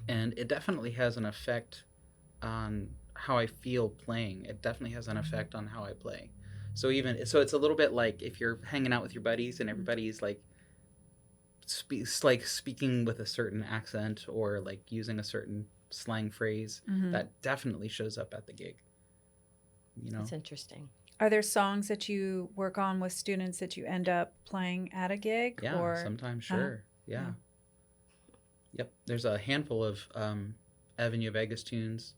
and it definitely has an effect on how I feel playing. It definitely has an effect on how I play. So it's a little bit like if you're hanging out with your buddies and everybody's like speaking with a certain accent or like using a certain slang phrase, that definitely shows up at the gig. That's interesting. Are there songs that you work on with students that you end up playing at a gig? Yeah, or sometimes, sure. Yeah. Yep. There's a handful of Evan Vegas tunes,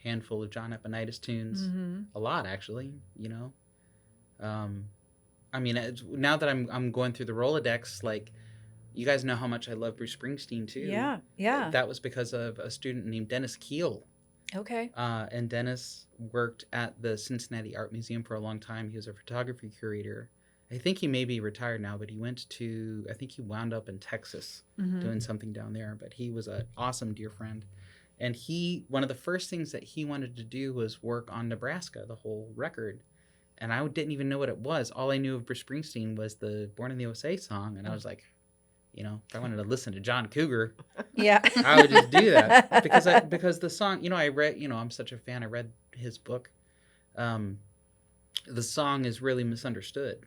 handful of John Epionitis tunes, a lot actually. I mean, now that I'm going through the Rolodex, like, you guys know how much I love Bruce Springsteen too. Yeah. That was because of a student named Dennis Keel. Okay. And Dennis worked at the Cincinnati Art Museum for a long time. He was a photography curator. I think he may be retired now, but I think he wound up in Texas doing something down there. But he was an awesome dear friend. And one of the first things that he wanted to do was work on Nebraska, the whole record. And I didn't even know what it was. All I knew of Bruce Springsteen was the Born in the USA song. And I was like, if I wanted to listen to John Cougar, I would just do that because the song, I read, I'm such a fan. I read his book. The song is really misunderstood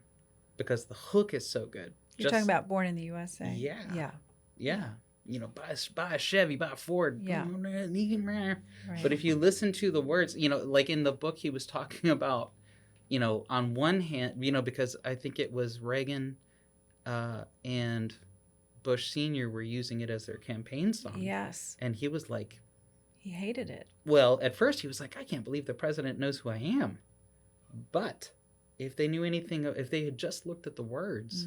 because the hook is so good. You're talking about Born in the USA. Yeah. Buy a Chevy, buy a Ford. Yeah. Right. Right. But if you listen to the words, like in the book, he was talking about, on one hand, because I think it was Reagan and Bush Sr. were using it as their campaign song. Yes. And he was like... He hated it. Well, at first he was like, I can't believe the president knows who I am. But if they knew anything, if they had just looked at the words,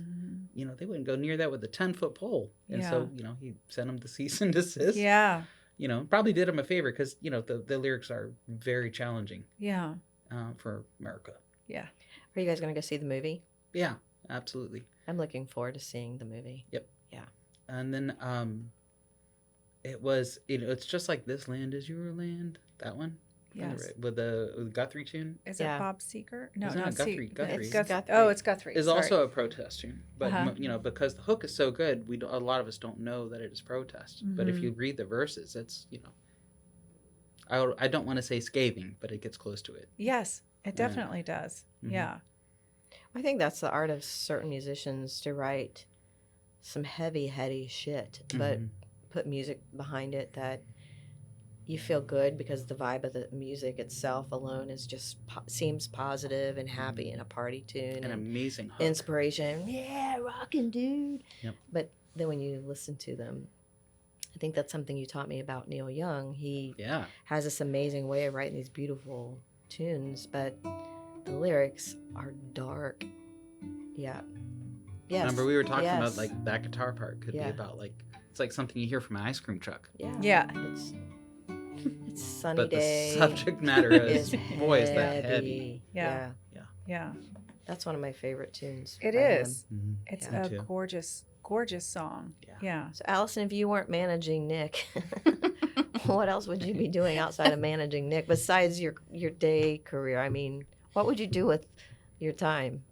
they wouldn't go near that with a 10-foot pole. And so, he sent them to cease and desist. Yeah. Probably did him a favor because, the lyrics are very challenging. Yeah. For America. Yeah. Are you guys going to go see the movie? Yeah, absolutely. I'm looking forward to seeing the movie. Yep. Yeah. And then it was, it's just like This Land Is Your Land. That one. Yes. With the Guthrie tune. Is it Bob Seger? No, Isn't not it Guthrie. Guthrie. Guthrie. Oh, it's Guthrie. Is also a protest tune, but because the hook is so good, a lot of us don't know that it is protest. But if you read the verses, it's I don't want to say scathing, but it gets close to it. Yes, it definitely does. Yeah. I think that's the art of certain musicians, to write some heady shit, but put music behind it that you feel good because the vibe of the music itself alone is just seems positive and happy, and a party tune. An amazing hook. Inspiration. Yeah, rockin' dude. Yep. But then when you listen to them, I think that's something you taught me about Neil Young. He has this amazing way of writing these beautiful tunes, but the lyrics are dark. Yeah. Yes. Remember we were talking about like that guitar part could be about like, it's like something you hear from an ice cream truck. Yeah. Yeah. It's sunny but day. The subject matter is boy, is that heavy. Yeah. That's one of my favorite tunes. It is. It's Me a too. gorgeous song. Yeah. So Allison, if you weren't managing Nick, what else would you be doing outside of managing Nick besides your day career? I mean, what would you do with your time?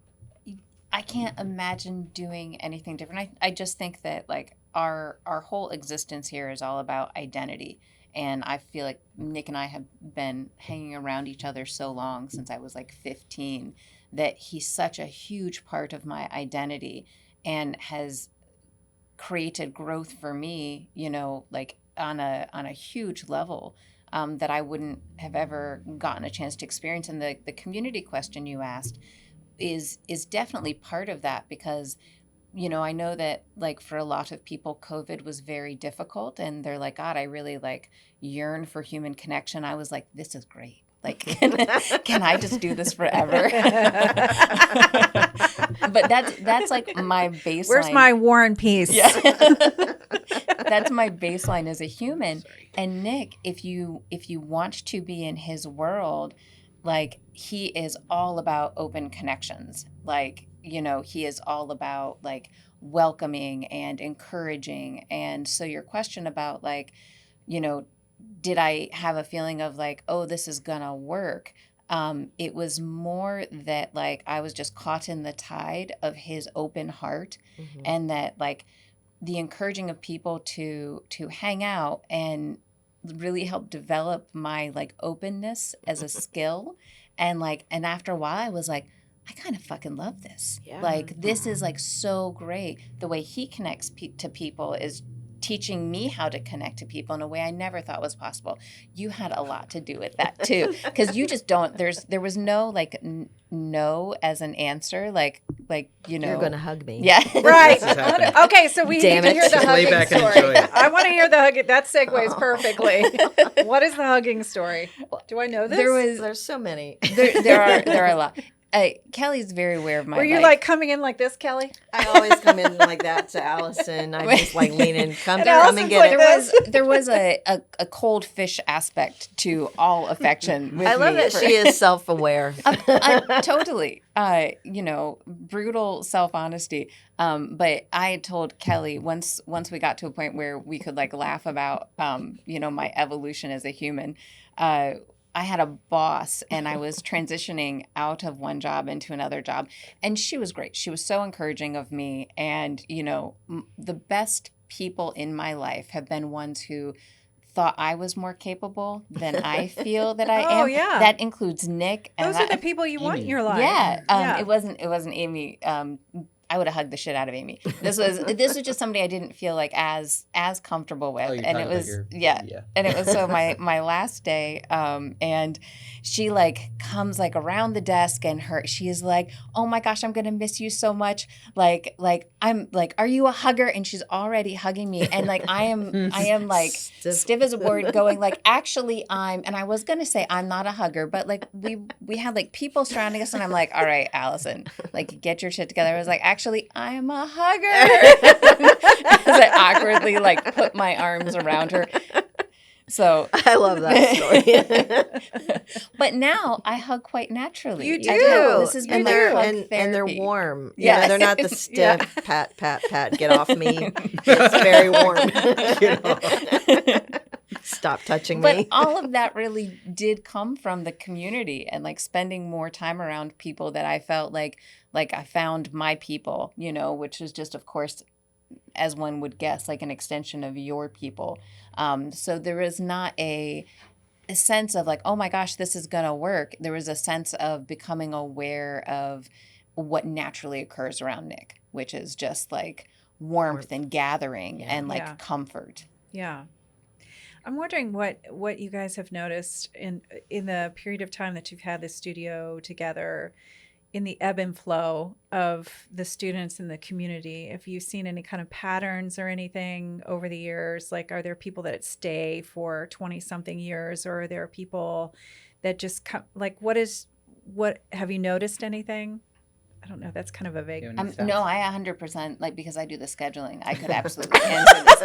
I can't imagine doing anything different. I just think that like our whole existence here is all about identity. And I feel like Nick and I have been hanging around each other so long, since I was like 15, that he's such a huge part of my identity and has created growth for me, like on a huge level that I wouldn't have ever gotten a chance to experience. And the community question you asked is definitely part of that, because I know that like for a lot of people, COVID was very difficult, and they're like, God, I really like yearn for human connection. I was like, this is great. Like, can I just do this forever? But that's like my baseline. Where's my War and Peace? Yeah. That's my baseline as a human. Sorry. And Nick, if you want to be in his world, like he is all about open connections. Like, he is all about like welcoming and encouraging. And so your question about like, did I have a feeling of like, oh, this is gonna work? It was more that like I was just caught in the tide of his open heart, and that like the encouraging of people to hang out and really help develop my like openness as a skill. And after a while I was like, I kind of fucking love this. Yeah. Like this is like so great. The way he connects to people is teaching me how to connect to people in a way I never thought was possible. You had a lot to do with that too, because you just don't. There was no like no as an answer. Like You're gonna hug me. Yeah. Right. This is happening. Okay, so we Damn need to it. hear the Just lay hugging back and story. enjoy it. I want to hear the hugging. That segues perfectly. What is the hugging story? Do I know this? There's so many. there are a lot. Kelly's very aware of my Were you life. like coming in like this, Kelly? I always come in like that to Allison. I just like lean in, come And and Allison's get like it. there was a cold fish aspect to all affection with I love me that for- she is self-aware. Totally. Brutal self-honesty. But I had told Kelly once we got to a point where we could like laugh about, my evolution as a human. I had a boss and I was transitioning out of one job into another job, and she was great. She was so encouraging of me. And, the best people in my life have been ones who thought I was more capable than I feel that I Oh, am. yeah. That includes Nick. Those are the people you want in your life. Yeah. It wasn't Amy. I would have hugged the shit out of Amy. This was just somebody I didn't feel like as comfortable with. Oh, you're And talking it was about yeah. yeah. And it was so my last day, and she like comes like around the desk, and she is like, oh my gosh, I'm gonna miss you so much. Like I'm like, are you a hugger? And she's already hugging me, and like I am like stiff as a board, going like, actually and I was gonna say I'm not a hugger, but like we had like people surrounding us, and I'm like, all right, Allison, like get your shit together. I was like, actually I am a hugger. As I awkwardly like put my arms around her. So I love that story. but now I hug quite naturally. You I do. This has been and my they're hug and they're therapy. warm. Yeah. Yeah, they're not the stiff Yeah. pat, get off me. It's very warm. Get off. Stop touching But me. all of that really did come from the community and like spending more time around people that I felt like I found my people, which is just, of course, as one would guess, like an extension of your people. So there was not a sense of like, oh my gosh, this is going to work. There was a sense of becoming aware of what naturally occurs around Nick, which is just like warmth and gathering and like Yeah. comfort. Yeah. I'm wondering what you guys have noticed in the period of time that you've had the studio together, in the ebb and flow of the students in the community. If you've seen any kind of patterns or anything over the years, like are there people that stay for 20 something years, or are there people that just come, like what have you noticed anything? I don't know. That's kind of a vague. Yeah, No, I 100%, like, because I do the scheduling, I could absolutely answer this.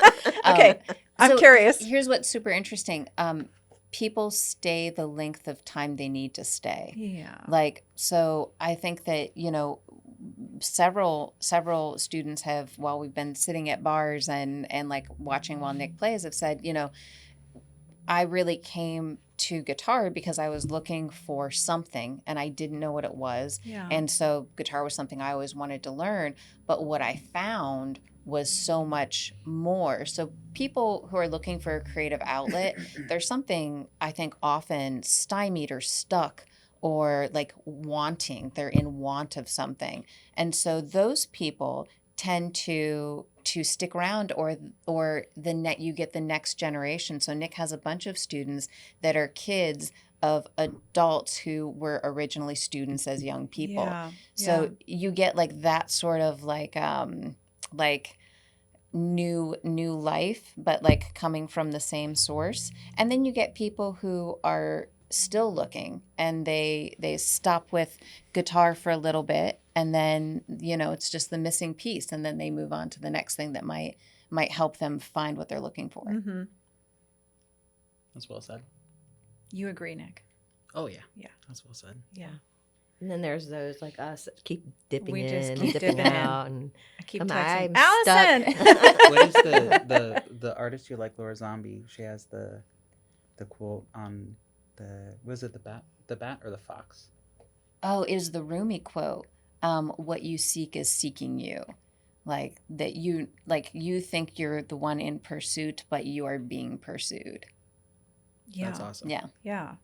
Okay. I'm curious. Here's what's super interesting. People stay the length of time they need to stay. Yeah. Like, so I think that, several students have, while we've been sitting at bars and like watching while Nick plays, have said, I really came to guitar because I was looking for something and I didn't know what it was. Yeah. And so guitar was something I always wanted to learn. But what I found was so much more. So people who are looking for a creative outlet, there's something I think often stymied or stuck or like wanting. They're in want of something. And so those people tend to to stick around, or you get the next generation. So Nick has a bunch of students that are kids of adults who were originally students as young people. Yeah. So you get like that sort of like new life, but like coming from the same source. And then you get people who are still looking, and they stop with guitar for a little bit, and then it's just the missing piece, and then they move on to the next thing that might help them find what they're looking for. Mm-hmm. That's well said. You agree, Nick? Oh yeah. Yeah. That's well said. Yeah. And then there's those like us that keep dipping We just in, keep dipping dipping in. out, and I keep I'm texting. stuck. Allison! What is the artist you like, Laura Zombie? She has the quote on was it the bat or the fox? Oh, it was the Rumi quote. What you seek is seeking you. Like that you think you're the one in pursuit, but you are being pursued. Yeah. That's awesome. Yeah. Yeah.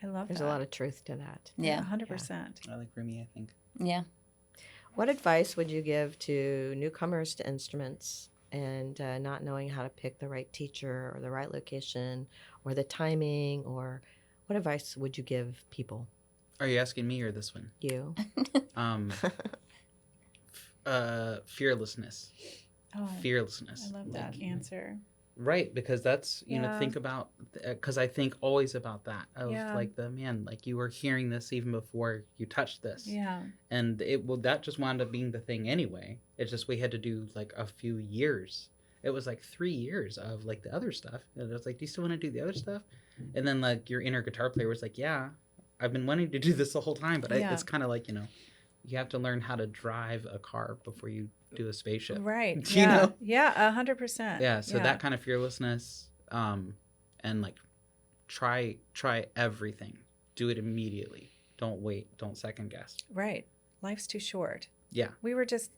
I love there's that. a lot of truth to that. Yeah. 100%. I like Rumi, I think. Yeah. What advice would you give to newcomers to instruments and not knowing how to pick the right teacher or the right location or the timing, or what advice would you give people? Are you asking me or this one? You. Fearlessness. Oh, Fearlessness. I love that answer. Right, because that's, Yeah. think about, because I think always about that, of Yeah. like like you were hearing this even before you touched this. Yeah. And that just wound up being the thing anyway. It's just we had to do like a few years. It was like 3 years of like the other stuff. And it was like, do you still want to do the other stuff? And then like your inner guitar player was like, yeah, I've been wanting to do this the whole time. But Yeah. it's kind of like, you have to learn how to drive a car before you do a spaceship. Right. You Yeah. know? Yeah. 100%. Yeah, so that kind of fearlessness, and like try everything. Do it immediately. Don't wait. Don't second guess. Right. Life's too short. Yeah.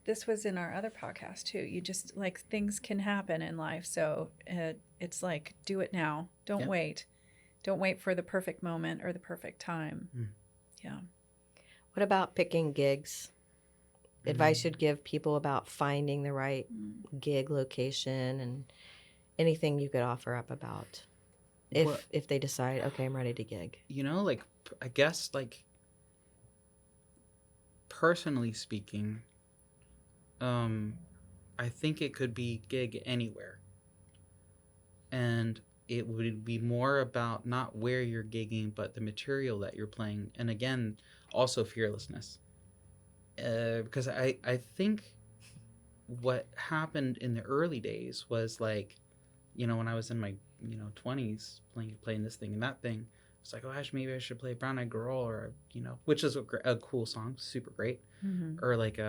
This was in our other podcast too. You just like things can happen in life. So it's like, do it now. Don't Yeah. wait. Don't wait for the perfect moment or the perfect time. Mm. Yeah. What about picking gigs? Advice you'd give people about finding the right gig location, and anything you could offer up about if they decide, okay, I'm ready to gig. Like I guess like personally speaking, I think it could be gig anywhere. And it would be more about not where you're gigging, but the material that you're playing. And again, also fearlessness. Because I think what happened in the early days was like, when I was in my 20s playing this thing and that thing, it's like, oh gosh, maybe I should play Brown Eyed Girl, or which is a cool song, super great. Mm-hmm. Or like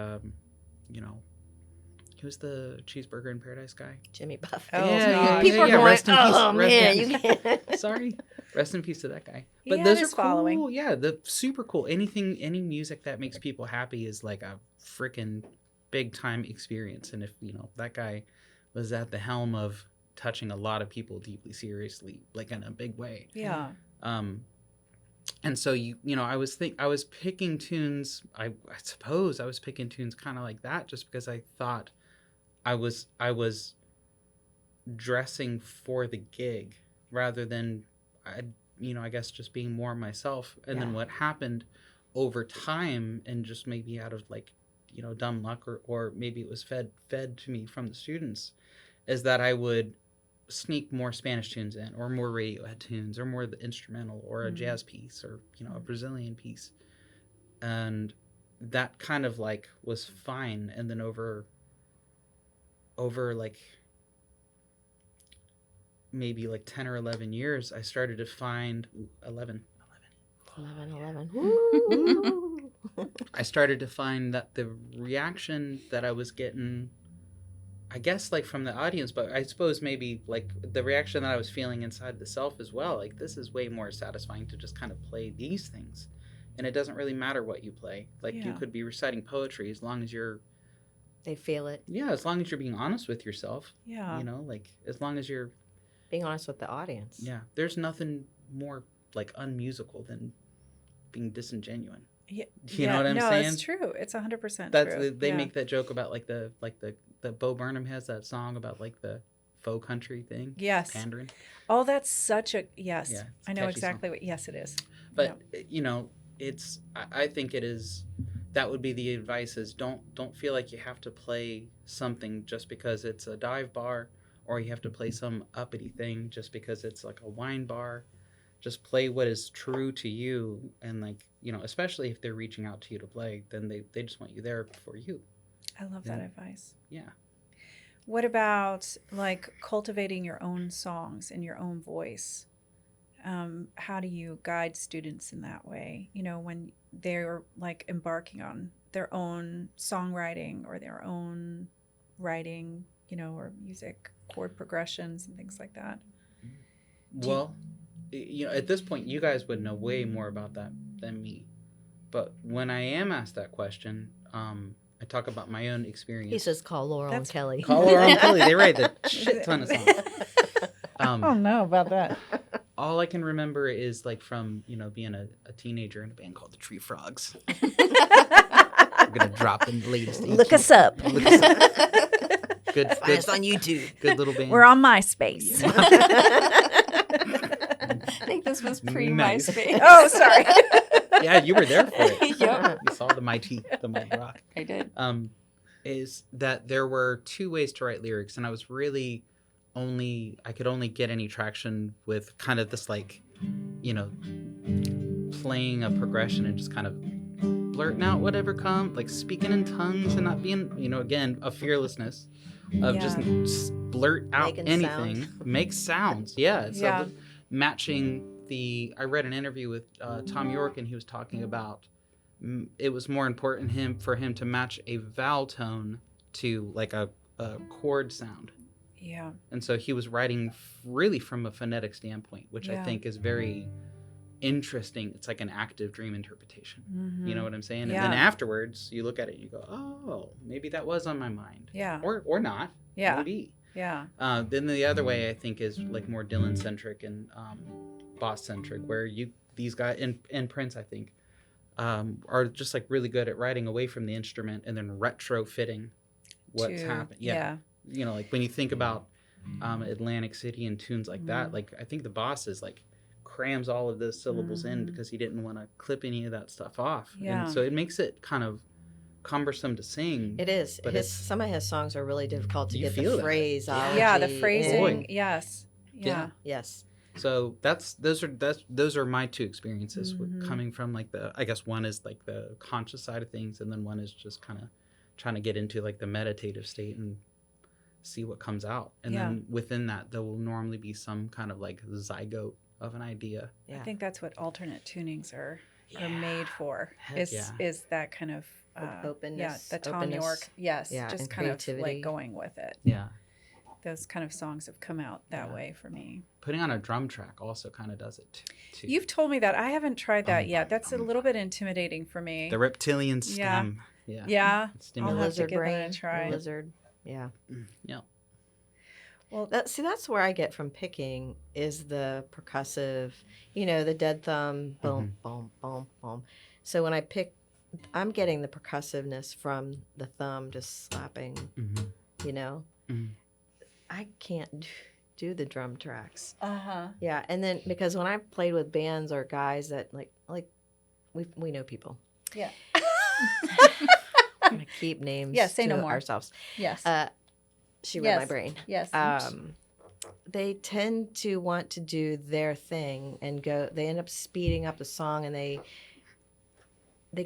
who's the Cheeseburger in Paradise guy? Jimmy Buff. Oh, yeah, gosh. People are going, rest in peace. oh man, you can't. Sorry, rest in peace to that guy. He But had those his are cool. following. Yeah, the super cool. Any music that makes people happy is like a freaking big time experience. And if that guy was at the helm of touching a lot of people deeply seriously, like in a big way. Yeah. And so I was picking tunes. I suppose I was picking tunes kind of like that, just because I thought I was dressing for the gig rather than I guess just being more myself. And then what happened over time, and just maybe out of like dumb luck, or maybe it was fed to me from the students, is that I would sneak more Spanish tunes in, or more Radiohead tunes, or more the instrumental, or a jazz piece, or a Brazilian piece, and that kind of like was fine. And then over like maybe like 10 or 11 years, I started to find 11. Woo! I started to find that the reaction that I was getting, I guess like from the audience, but I suppose maybe like the reaction that I was feeling inside the self as well, like this is way more satisfying to just kind of play these things. And it doesn't really matter what you play. Like you could be reciting poetry, as long as you're They feel it. Yeah, as long as you're being honest with yourself. Yeah. Like as long as you're being honest with the audience. Yeah. There's nothing more like unmusical than being disingenuine. Yeah. You know what I'm saying? No, it's true. It's 100% That's true. they make that joke about like the that Bo Burnham has that song about like the faux country thing. Yes. Pandering. Oh, that's such a yes. Yeah, it's a I know catchy exactly song. what. Yes, it is. But you know, it's I think it is. That would be the advice: is don't feel like you have to play something just because it's a dive bar, or you have to play some uppity thing just because it's like a wine bar. Just play what is true to you, and like, you know, especially if they're reaching out to you to play, then they just want you there for you. I love that advice. Yeah. What about like cultivating your own songs in your own voice? How do you guide students in that way? You know, when they're like embarking on their own songwriting or their own writing, you know, or music chord progressions and things like that. Well, you know, at this point, you guys would know way more about that than me. But when I am asked that question, I talk about my own experience. He says, call Laurel and Kelly. Call Laurel and Kelly. They write a shit ton of songs. I don't know about that. All I can remember is like from, you know, being a teenager in a band called the Tree Frogs. I'm going to drop in the latest. Look us up. Look us up. Good, Find us on YouTube. Good little band. We're on MySpace. I think this was pre Nice. MySpace. Oh, sorry. Yeah, you were there for it. Yep. You saw the mighty rock. I did. Is that there were two ways to write lyrics, and I was really I could only get any traction with kind of this, like, you know, playing a progression and just kind of blurting out whatever comes, like speaking in tongues and not being, you know, again, a fearlessness of just blurt out Making anything, sound. make sounds. Yeah. So Yeah. matching I read an interview with Tom York, and he was talking about it was more important for him to match a vowel tone to like a chord sound. Yeah. And so he was writing really from a phonetic standpoint, which I think is very interesting. It's like an active dream interpretation. Mm-hmm. You know what I'm saying? Yeah. And then afterwards, you look at it and you go, oh, maybe that was on my mind. Yeah. Or not. Yeah. Maybe. Yeah. Then the other way, I think, is like more Dylan-centric and Boss-centric, where these guys, and Prince, I think, are just like really good at writing away from the instrument and then retrofitting what's happened. Yeah. You know, like when you think about Atlantic City and tunes like that, like I think the Boss is like crams all of those syllables in because he didn't want to clip any of that stuff off. Yeah. And so it makes it kind of cumbersome to sing. It is. But Some of his songs are really difficult to You get feel the that. phraseology. Yeah, the phrasing. Boy. Yes. Yeah. Yes. So those are my two experiences with coming from like I guess one is like the conscious side of things, and then one is just kind of trying to get into like the meditative state and see what comes out. And then within that, there will normally be some kind of like zygote of an idea. Yeah. I think that's what alternate tunings are made for. Heck Is that kind of openness. Yeah, the Tom openness. York. Yes, Yeah, just and kind of creativity. like going with it. Yeah. Those kind of songs have come out that way for me. Putting on a drum track also kind of does it too. You've told me that. I haven't tried that yet. That's a little bit intimidating for me. The reptilian stem. Yeah. Yeah. I'll Stimulates. have to Lizard give brain. that a try. Lizard. Yeah. Yeah. Well, that's where I get from picking is the percussive, you know, the dead thumb, boom, boom, boom, boom. So when I pick, I'm getting the percussiveness from the thumb just slapping, you know. I can't do the drum tracks. Uh-huh. Yeah, and then because when I've played with bands or guys that like we know people. Yeah. I'm gonna keep names. Yeah, say to no more. ourselves. Yes. She read my brain. Yes. They tend to want to do their thing and go. They end up speeding up the song, and they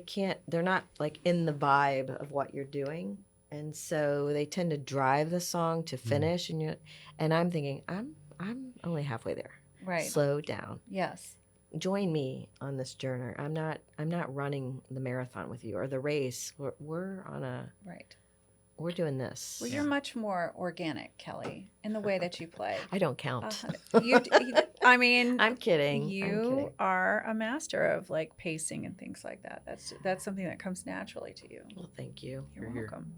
can't. They're not like in the vibe of what you're doing, and so they tend to drive the song to finish. And I'm thinking, I'm only halfway there. Right. Slow down. Yes. Join me on this journey. I'm not running the marathon with you or the race. We're on a Right. We're doing this. Well, you're much more organic, Kelly, in the way that you play. I don't count. I mean, I'm kidding. You are a master of like pacing and things like that. That's something that comes naturally to you. Well, thank you. You're welcome.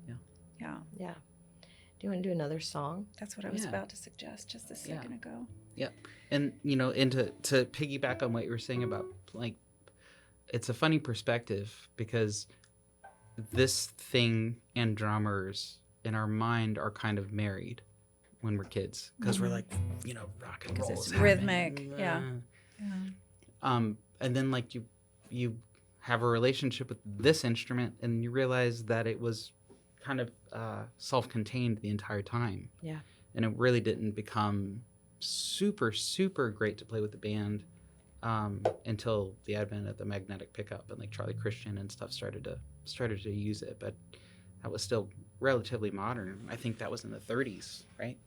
Yeah. Yeah. Do you want to do another song? That's what I was about to suggest just a second ago. Yeah. And, you know, and to piggyback on what you were saying about, like, it's a funny perspective because this thing and drummers in our mind are kind of married when we're kids because we're like, rock and roll. Because it's is rhythmic. happening. Yeah. And then like you have a relationship with this instrument and you realize that it was kind of self-contained the entire time. Yeah. And it really didn't become super, super great to play with the band until the advent of the magnetic pickup and like Charlie Christian and stuff started to use it. But that was still relatively modern. I think that was in the 30s, right?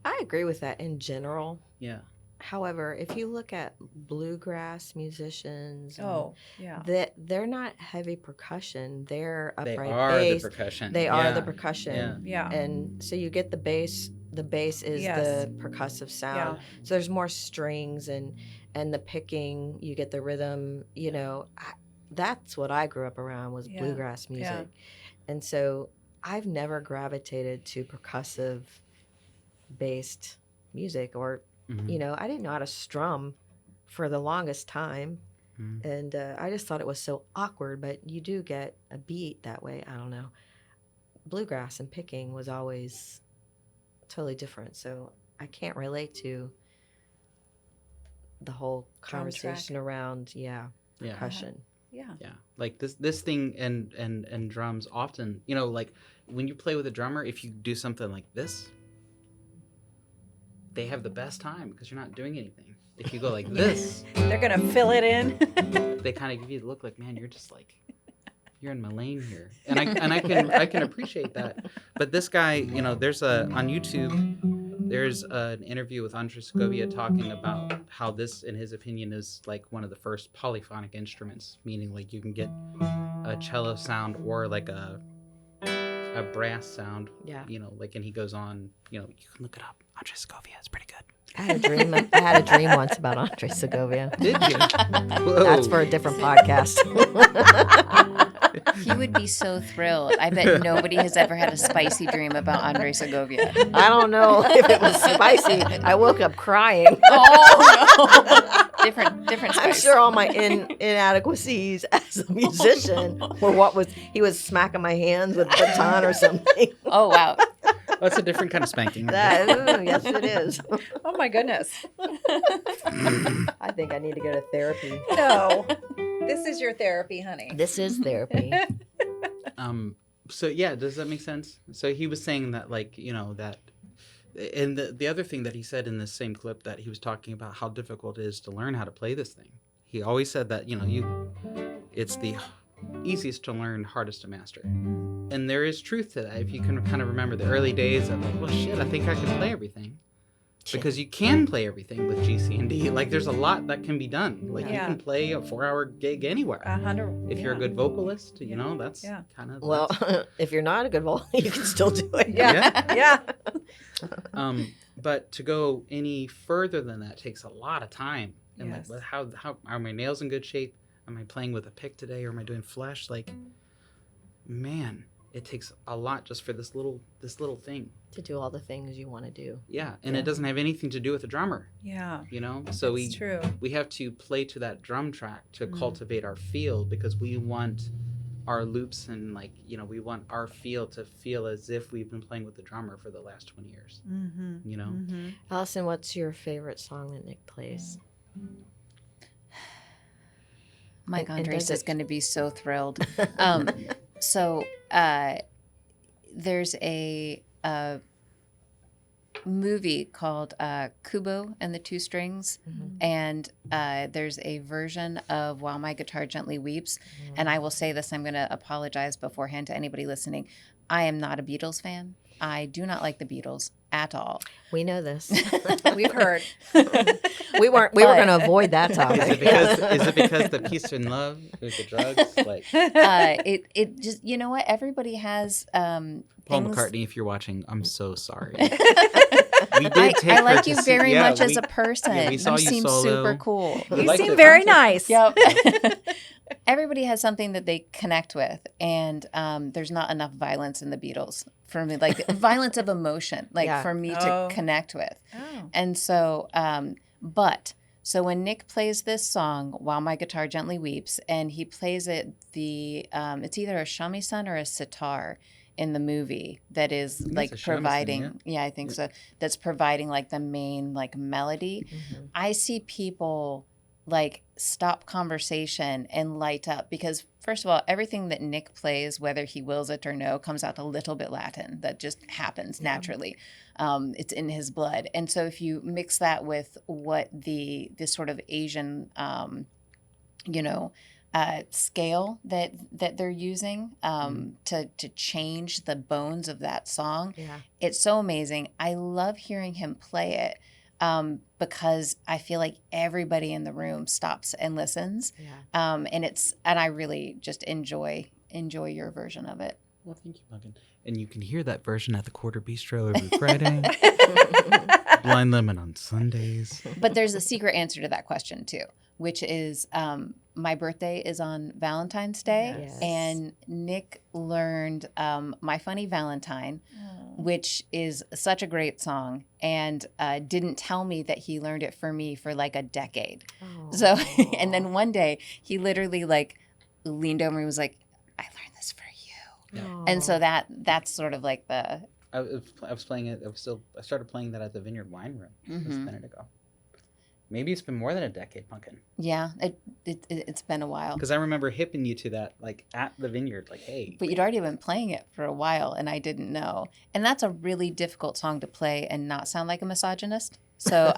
I agree with that in general. Yeah. However, if you look at bluegrass musicians, they're not heavy percussion. They're They upright are bass. the percussion. They are the percussion. Yeah. And so you get the bass. The bass is the percussive sound. So there's more strings and the picking. You get the rhythm. That's what I grew up around was bluegrass music. And so I've never gravitated to percussive based music or I didn't know how to strum for the longest time. And I just thought it was so awkward, but you do get a beat that way. I don't know. Bluegrass and picking was always totally different. So I can't relate to the whole conversation around, percussion. Yeah. Like this thing and drums often, like when you play with a drummer, if you do something like this, they have the best time because you're not doing anything. If you go like this, they're gonna fill it in. They kind of give you the look like, man, you're just like, you're in my lane here, and I can appreciate that. But this guy, there's on YouTube, there's an interview with Andre Segovia talking about how this, in his opinion, is like one of the first polyphonic instruments, meaning like you can get a cello sound or like a brass sound. Yeah. And he goes on, you can look it up. Andre Segovia is pretty good. I had a dream once about Andre Segovia. Did you? That's for a different podcast. He would be so thrilled. I bet nobody has ever had a spicy dream about Andre Segovia. I don't know if it was spicy. I woke up crying. Oh no! Different spice. I'm sure all my inadequacies as a musician were he was smacking my hands with a baton or something. Oh wow! That's a different kind of spanking. Yes, it is. Oh my goodness! I think I need to go to therapy. No, this is your therapy, honey. This is therapy. So yeah, does that make sense? So he was saying that, like, that, and the other thing that he said in this same clip, that he was talking about how difficult it is to learn how to play this thing. He always said that it's the easiest to learn, hardest to master. And there is truth to that. If you can kind of remember the early days of like, well, shit, I think I can play everything. Because you can play everything with G, C, and D. Like, there's a lot that can be done. Like, you can play a 4-hour gig anywhere. 100. If you're a good vocalist, that's kind of... Well, if you're not a good vocalist, you can still do it. Yeah. But to go any further than that takes a lot of time. And like, how are my nails in good shape? Am I playing with a pick today, or am I doing flesh? Like, man, it takes a lot just for this little thing to do all the things you want to do. Yeah, and it doesn't have anything to do with the drummer. Yeah, So true. We have to play to that drum track to cultivate our feel, because we want our loops and we want our feel to feel as if we've been playing with the drummer for the last 20 years. Allison, what's your favorite song that Nick plays? Mike Andres is going to be so thrilled. There's a movie called Kubo and the Two Strings, and there's a version of While My Guitar Gently Weeps. And I will say this, I'm going to apologize beforehand to anybody listening. I am not a Beatles fan. I do not like the Beatles at all. We know this. We've heard. We were going to avoid that topic. Is it because the peace and love with the drugs? Like, it just, what? Everybody has Paul things... McCartney, if you're watching, I'm so sorry. I like you very much as a person. Yeah, we saw you you seem solo. super cool. You seem very nice. Yep. Everybody has something that they connect with, and there's not enough violence in the Beatles for me, like violence of emotion, for me to connect with. Oh. And so, so when Nick plays this song, While My Guitar Gently Weeps, and he plays it, it's either a shamisen or a sitar, in the movie that is That's like a Shamisen, providing. Yeah, I think so. That's providing like the main like melody. Mhm. I see people like stop conversation and light up because first of all, everything that Nick plays, whether he wills it or no, comes out a little bit Latin. That just happens naturally. It's in his blood. And so if you mix that with what this sort of Asian, you know, scale that they're using to change the bones of that song, Yeah. it's so amazing. I love hearing him play it because I feel like everybody in the room stops and listens. Yeah. And I really just enjoy your version of it. Well, thank you, Pumpkin. And you can hear that version at the Quarter Bistro every Friday. Blind Lemon on Sundays. But there's a secret answer to that question too, which is my birthday is on Valentine's Day, Yes. and Nick learned My Funny Valentine, which is such a great song, and didn't tell me that he learned it for me for like a decade. Oh. So, and then one day he literally like leaned over and was like, "I learned this for you," Oh. and so that's sort of like the. I was playing it. I started playing that at the Vineyard Wine Room just a minute ago. Maybe it's been more than a decade, Pumpkin. Yeah, it's been a while. Because I remember hipping you to that, like at the Vineyard, like, hey. But you'd already been playing it for a while, and I didn't know. And that's a really difficult song to play and not sound like a misogynist. So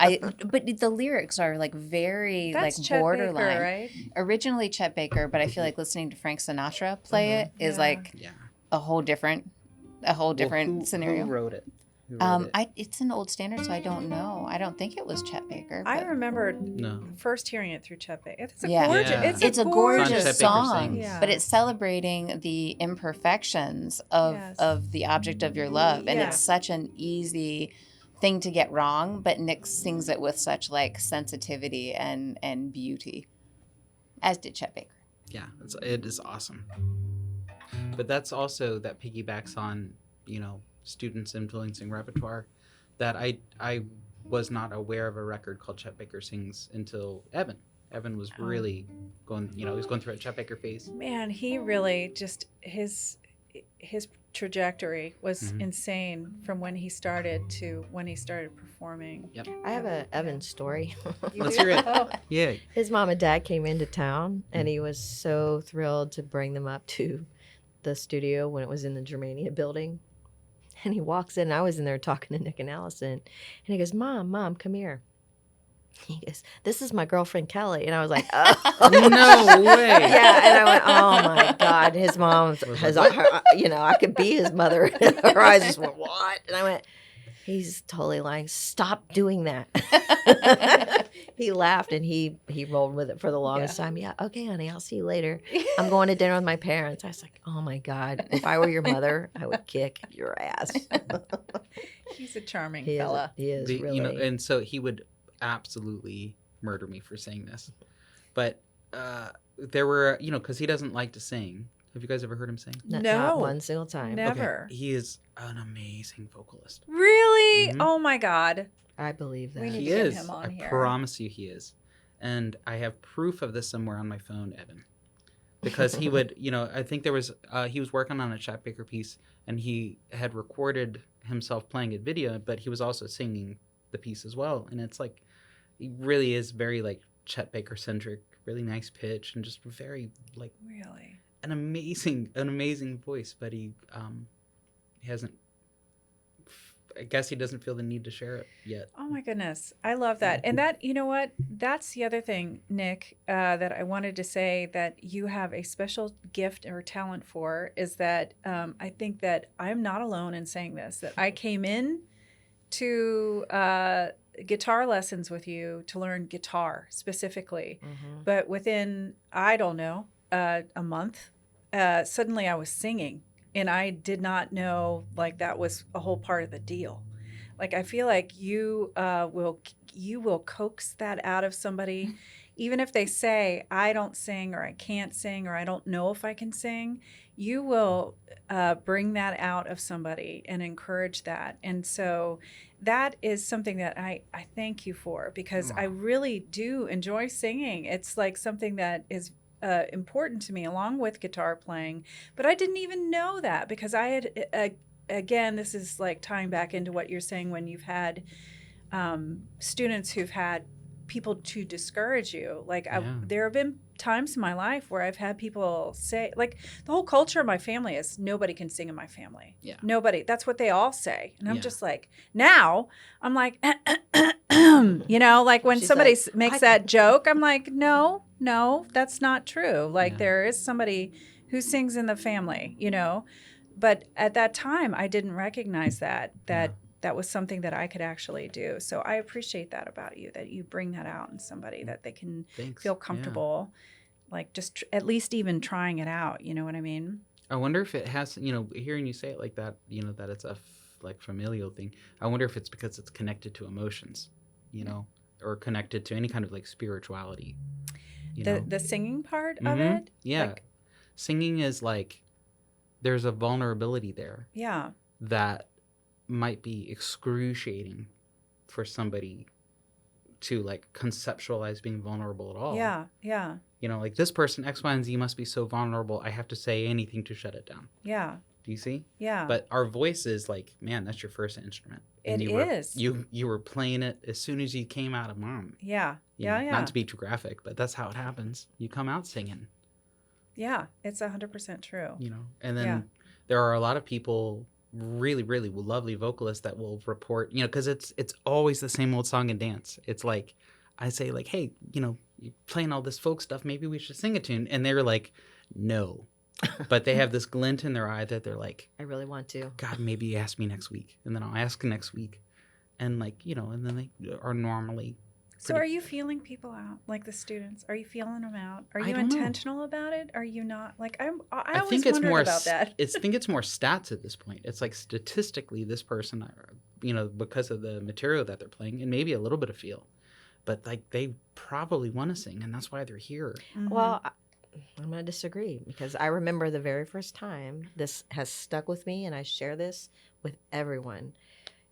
but the lyrics are like very That's like Chet borderline. Baker, right? Originally Chet Baker, but I feel like listening to Frank Sinatra play it is Yeah. like Yeah. a whole different scenario. Who wrote it? Who wrote it? It's an old standard, so I don't know. I don't think it was Chet Baker. I but- remember No. first hearing it through Chet Baker. It's a Yeah. gorgeous. Yeah. It's, a gorgeous Chet Baker song, sings. Yeah. but it's celebrating the imperfections of Yes. the object of your love, and Yeah. it's such an easy thing to get wrong. But Nick sings it with such like sensitivity and beauty, as did Chet Baker. Yeah, it is awesome. But that's also that piggybacks on, students influencing repertoire. That I was not aware of a record called Chet Baker Sings until Evan. Evan was really going, he was going through a Chet Baker phase. Man, he really just his trajectory was Mhm. insane from when he started to when he started performing. Yep. I have a Evan story. You Let's do? hear it. Oh, Yeah. His mom and dad came into town, and he was so thrilled to bring them up to the studio when it was in the Germania building. And he walks in, and I was in there talking to Nick and Allison, and he goes, Mom, come here. He goes, "This is my girlfriend Kelly," and I was like, "Oh No way. Yeah, and I went, "Oh my God!" His mom Was has, like, I could be his mother. Her eyes just went, "What?" And I went, "He's totally lying. Stop doing that." He laughed and he rolled with it for the longest time. Yeah, okay, honey, I'll see you later. I'm going to dinner with my parents. I was like, "Oh my God! If I were your mother, I would kick your ass." he's a charming He fella. is The- really. and so he would absolutely murder me for saying this. But there were, because he doesn't like to sing. Have you guys ever heard him sing? Not No. one single time. No. Never. Okay. He is an amazing vocalist. Really? Mhm. Oh my God. I believe that. We need He to get is. him on I here. promise you he is. And I have proof of this somewhere on my phone, Evan. Because he would, I think there was, he was working on a Chet Baker piece and he had recorded himself playing a video, but he was also singing the piece as well. And it's like, he really is very like Chet Baker centric, really nice pitch and just very like Really? an amazing voice, but he hasn't, I guess he doesn't feel the need to share it yet. Oh my goodness. I love that. And that, you know what? That's the other thing, Nick, that I wanted to say that you have a special gift or talent for is that I think that I'm not alone in saying this, that I came in to guitar lessons with you to learn guitar specifically. Mhm. But within, I don't know, a month, suddenly I was singing. And I did not know like that was a whole part of the deal. Like I feel like you will coax that out of somebody, even if they say I don't sing or I can't sing or I don't know if I can sing. You will bring that out of somebody and encourage that. And so that is something that I thank you for because I really do enjoy singing. It's like something that is important to me, along with guitar playing. But I didn't even know that because I had, again, this is like tying back into what you're saying when you've had students who've had people to discourage you. Like there have been times in my life where I've had people say, like, the whole culture of my family is nobody can sing in my family. Yeah. Nobody. That's what they all say. And I'm Yeah. just like, now I'm like, you know, like when She's somebody like, makes that joke, I'm like, no, that's not true. Like Yeah. there is somebody who sings in the family, you know. But at that time, I didn't recognize that was something that I could actually do. So I appreciate that about you, that you bring that out in somebody, that they can Thanks. feel comfortable, like just at least even trying it out. You know what I mean? I wonder if it has, you know, hearing you say it like that, you know, that it's a like familial thing. I wonder if it's because it's connected to emotions, you know, or connected to any kind of like spirituality. You know? The singing part of Mhm. it? Yeah. Like, Singing is like, there's a vulnerability there yeah. that might be excruciating for somebody to like conceptualize being vulnerable at all. Yeah. Yeah. You know, like this person, X, Y, and Z must be so vulnerable. I have to say anything to shut it down. Yeah. Do you see? Yeah. But our voice is like, man, that's your first instrument. And It you is. You were playing it as soon as you came out of mom. Yeah. You know, Not to be too graphic, but that's how it happens. You come out singing. Yeah. It's 100% true. You know, and then there are a lot of people, really, really lovely vocalists that will report, you know, because it's always the same old song and dance. It's like, I say like, hey, you know, you're playing all this folk stuff, maybe we should sing a tune. And they're like, no. But they have this glint in their eye that they're like, I really want to. God, maybe ask me next week. And then I'll ask next week. And like, you know, and then they are normally. So are you feeling people out, like the students? Are you feeling them out? Are I you don't know. intentional about it? Are you not? Like I always think it's wondered more about that. I think it's more stats at this point. It's like statistically, this person, you know, because of the material that they're playing, and maybe a little bit of feel, but like they probably want to sing, and that's why they're here. Mhm. Well, I'm going to disagree because I remember the very first time this has stuck with me, and I share this with everyone.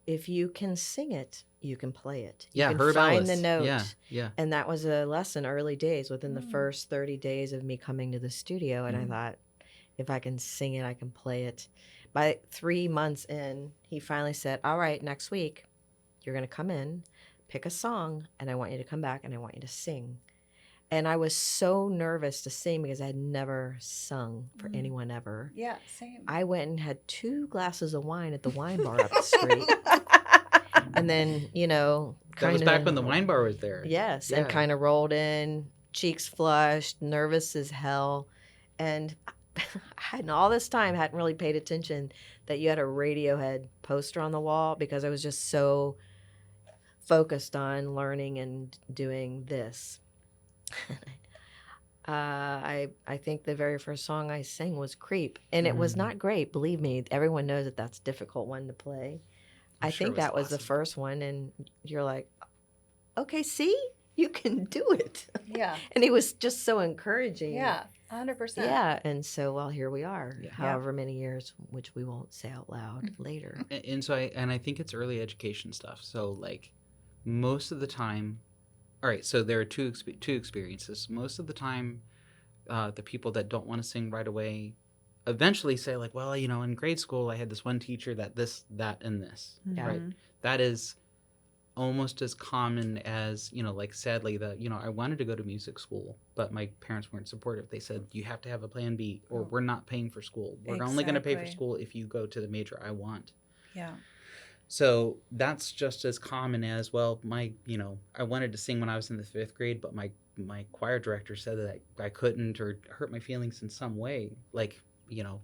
If you can sing it, you can play it. You can Herb find Ellis. the note. Yeah. And that was a lesson early days within the first 30 days of me coming to the studio. And I thought, if I can sing it, I can play it. By 3 months in, he finally said, all right, next week, you're going to come in, pick a song, and I want you to come back and I want you to sing. And I was so nervous to sing because I had never sung for anyone ever. Yeah, same. I went and had 2 glasses of wine at the wine bar up the street. And then, you know, That was back when the wine bar was there. Yes, Yeah. and kind of rolled in, cheeks flushed, nervous as hell. And I hadn't all this time hadn't really paid attention that you had a Radiohead poster on the wall because I was just so focused on learning and doing this. I think the very first song I sang was Creep, and it was not great. Believe me, everyone knows that that's a difficult one to play. I sure think it was that was the awesome. first one, and you're like, okay, see, you can do it. Yeah. And he was just so encouraging. Yeah. 100%. Yeah, and so, well, here we are, Yeah. however many years, which we won't say out loud later. And so I think it's early education stuff. So like most of the time, all right, so there are two experiences. Most of the time, the people that don't want to sing right away eventually say like, well, you know, in grade school I had this one teacher that this, that, and this, Yeah. right? That is almost as common as, you know, like sadly that, you know, I wanted to go to music school, but my parents weren't supportive. They said, you have to have a plan B or we're not paying for school. We're only going to pay for Exactly. school if you go to the major I want. Yeah. So that's just as common as, well, you know, I wanted to sing when I was in the 5th grade, but my choir director said that I couldn't or hurt my feelings in some way. Like, you know,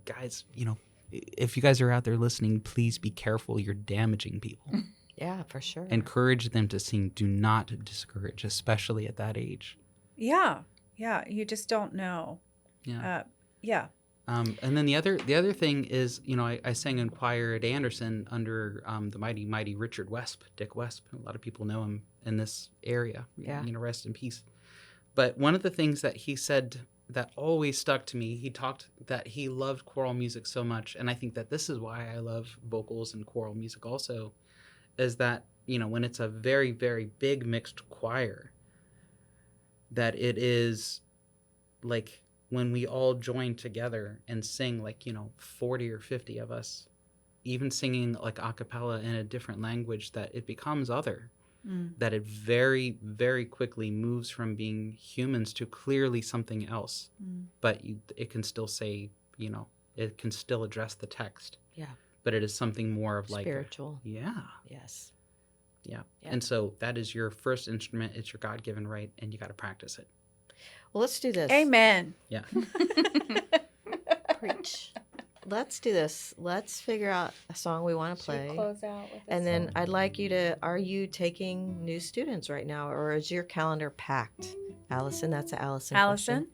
guys, you know, if you guys are out there listening, please be careful. You're damaging people. Yeah, for sure. Encourage them to sing. Do not discourage, especially at that age. Yeah. Yeah. You just don't know. Yeah. Yeah. And then the other thing is, you know, I sang in choir at Anderson under the mighty Richard Wesp, Dick Wesp. A lot of people know him in this area. Yeah. You know, rest in peace. But one of the things that he said that always stuck to me, he talked that he loved choral music so much, and I think that this is why I love vocals and choral music also, is that, you know, when it's a very, very big mixed choir, that it is like when we all join together and sing, like, 40 or 50 of us, even singing like a cappella in a different language, that it becomes other. That it very, very quickly moves from being humans to clearly something else. But it can still say, it can still address the text. Yeah. But it is something more of like spiritual. Yeah. Yes. Yeah. Yeah. And so that is your first instrument. It's your God-given right, and you got to practice it. Well, let's do this. Amen. Yeah. Preach. Let's do this. Let's figure out a song we want to play. Close out with And then I'd like you to, are you taking new students right now, or is your calendar packed? Allison, that's an Allison question.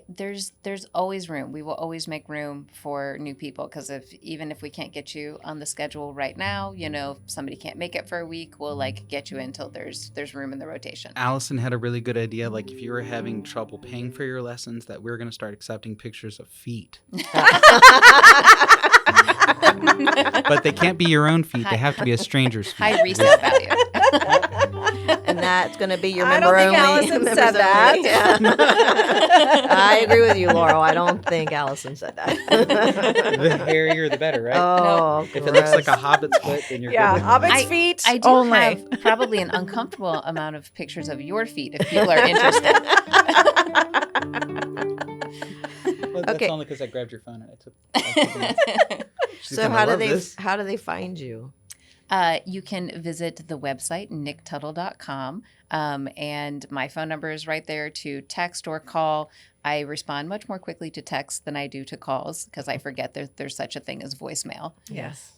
There's always room. We will always make room for new people, because even if we can't get you on the schedule right now, if somebody can't make it for a week, we'll like get you until there's room in the rotation. Allison had a really good idea. Like, if you were having trouble paying for your lessons, that we're going to start accepting pictures of feet. But they can't be your own feet. They have to be a stranger's feet. High resale value. And that's going to be your I member don't think only. Allison members said only. that. Yeah. I agree with you, Laurel. I don't think Allison said that. The hairier, the better, right? Oh, If it looks gross. like a hobbit's foot, then you're Yeah, good. Hobbit's feet I do only. have probably an uncomfortable amount of pictures of your feet if people are interested. Well, that's Okay. only because I grabbed your phone and I took She's So gonna how do love they this. how do they find you? You can visit the website, nicktuttle.com, and my phone number is right there to text or call. I respond much more quickly to text than I do to calls, because I forget there's such a thing as voicemail. Yes.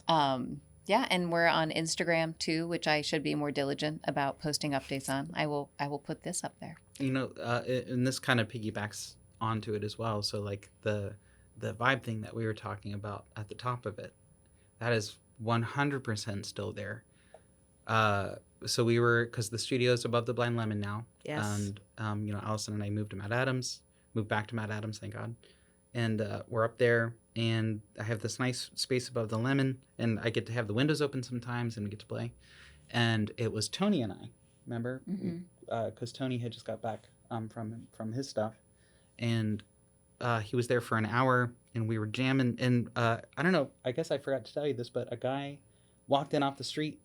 Yeah, and we're on Instagram too, which I should be more diligent about posting updates on. I will put this up there. And this kind of piggybacks onto it as well. So like the vibe thing that we were talking about at the top of it, that is 100% still there. So we were, because the studio's above the Blind Lemon now. Yes. And Allison and I moved back to Matt Adams, thank God. And we're up there, and I have this nice space above the Lemon, and I get to have the windows open sometimes, and we get to play. And it was Tony and I, remember? Because Tony had just got back from his stuff, and he was there for an hour, and we were jamming. And I don't know, I guess I forgot to tell you this, but a guy walked in off the street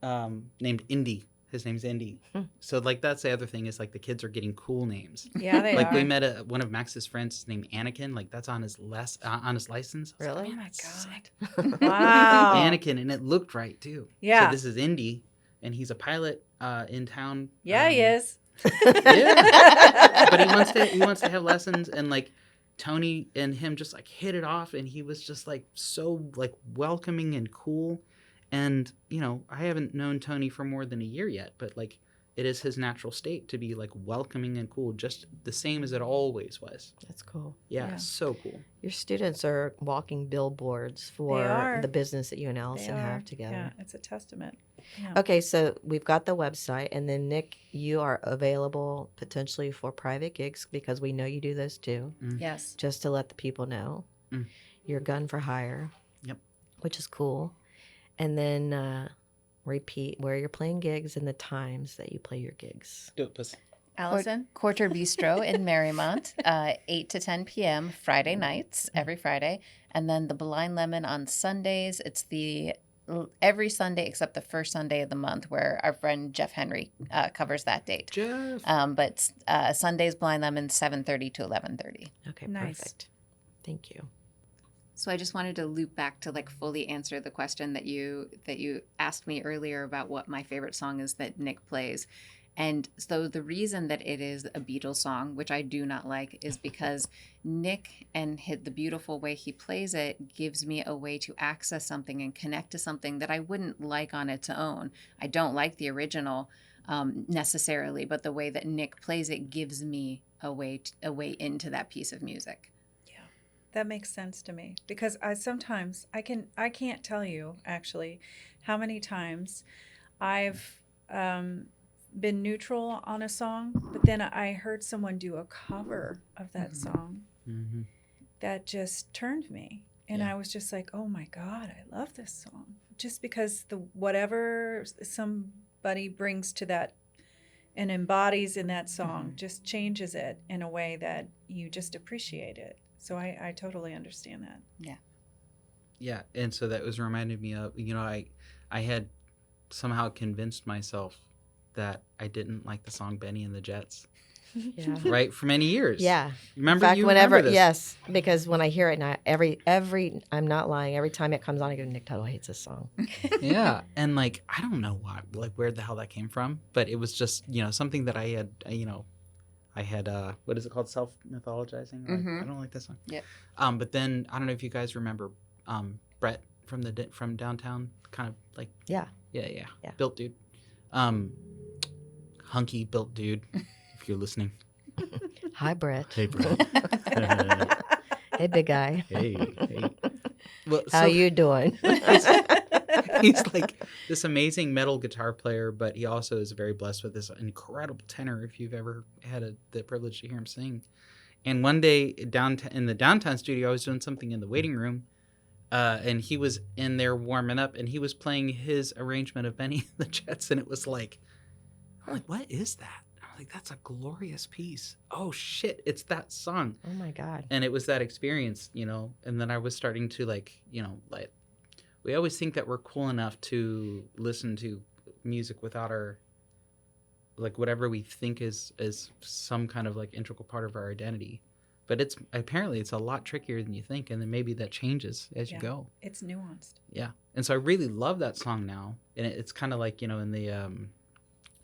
named Indy. His name's Indy. So like that's the other thing, is like the kids are getting cool names. Yeah, they Like are. we met one of Max's friends named Anakin. Like that's on his license. I was Really? like, Oh my that's God. sick. Wow. Anakin, and it looked right too. Yeah. So this is Indy, and he's a pilot in town. Yeah, he is. Yeah. But he wants to have lessons, and like Tony and him just like hit it off, and he was just like so like welcoming and cool. And I haven't known Tony for more than a year yet, but like it is his natural state to be like welcoming and cool, just the same as it always was. That's cool. Yeah. So cool. Your students are walking billboards for are. the business that you and They Allison are. have together. Yeah, it's a testament. Yeah. Okay, so we've got the website, and then Nick, you are available potentially for private gigs, because we know you do those too. Yes. Just to let the people know, you're gun for hire. Yep. Which is cool. And then repeat where you're playing gigs and the times that you play your gigs. Do it, puss. Allison, Quarter Bistro in Marymount, 8 to 10 p.m. Friday nights, every Friday. And then the Blind Lemon on Sundays. It's every Sunday except the first Sunday of the month, where our friend Jeff Henry covers that date. Jeff. But Sundays, Blind Lemon, 7:30 to 11:30. Okay, Nice. perfect. Thank you. So I just wanted to loop back to like fully answer the question that you asked me earlier about what my favorite song is that Nick plays. And so the reason that it is a Beatles song, which I do not like, is because Nick and the beautiful way he plays it gives me a way to access something and connect to something that I wouldn't like on its own. I don't like the original necessarily, but the way that Nick plays it gives me a way into that piece of music. That makes sense to me, because I can't tell you actually how many times I've been neutral on a song, but then I heard someone do a cover of that song that just turned me, and Yeah. I was just like, oh my God, I love this song, just because whatever somebody brings to that and embodies in that song just changes it in a way that you just appreciate it. So I totally understand that. Yeah, and so that was reminded me of, I had somehow convinced myself that I didn't like the song Benny and the Jets, Yeah. right, for many years. Yeah. Remember, In fact, you whenever, remember this. yes, because when I hear it now, every, I'm not lying, every time it comes on, I go, Nick Tuttle hates this song. Yeah, and like, I don't know why, like, where the hell that came from, but it was just, something that I had, what is it called? Self-mythologizing? Like, Mhm. I don't like this song. Yep. But then, I don't know if you guys remember Brett from downtown, kind of like, Yeah. yeah, Yeah. built dude. Hunky built dude, if you're listening. Hi, Brett. Hey, Brett. Hey, big guy. Hey. Well, How you doing? he's like this amazing metal guitar player, but he also is very blessed with this incredible tenor, if you've ever had the privilege to hear him sing. And one day in the downtown studio, I was doing something in the waiting room, and he was in there warming up, and he was playing his arrangement of Benny and the Jets, and it was like, I'm like, what is that? I'm like, that's a glorious piece. Oh shit, it's that song. Oh my God. And it was that experience, and then I was starting to like we always think that we're cool enough to listen to music without our, like, whatever we think is some kind of like integral part of our identity. But it's a lot trickier than you think, and then maybe that changes as you go. It's nuanced. Yeah. And so I really love that song now. And it's kind of like, in the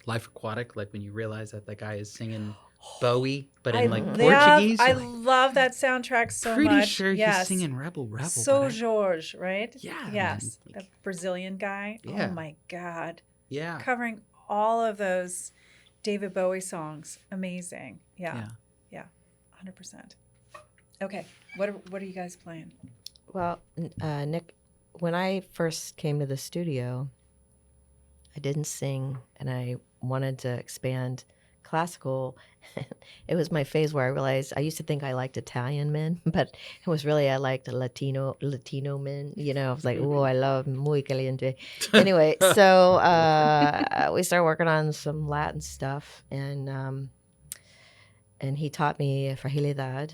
Life Aquatic, like when you realize that guy is singing Bowie, but in Portuguese. I you're like, love that soundtrack so pretty much. sure Yes. he's singing Rebel. So but George, right? Yeah, Yes. man. The Brazilian guy. Yeah. Oh my God. Yeah. Covering all of those David Bowie songs. Amazing. Yeah. 100%. Okay. What are you guys playing? Well, Nick, when I first came to the studio, I didn't sing, and I wanted to expand classical. It was my phase where I realized I used to think I liked Italian men, but it was really I liked Latino men. I was like, oh, I love muy caliente. Anyway, so we started working on some Latin stuff, and he taught me Fragilidad,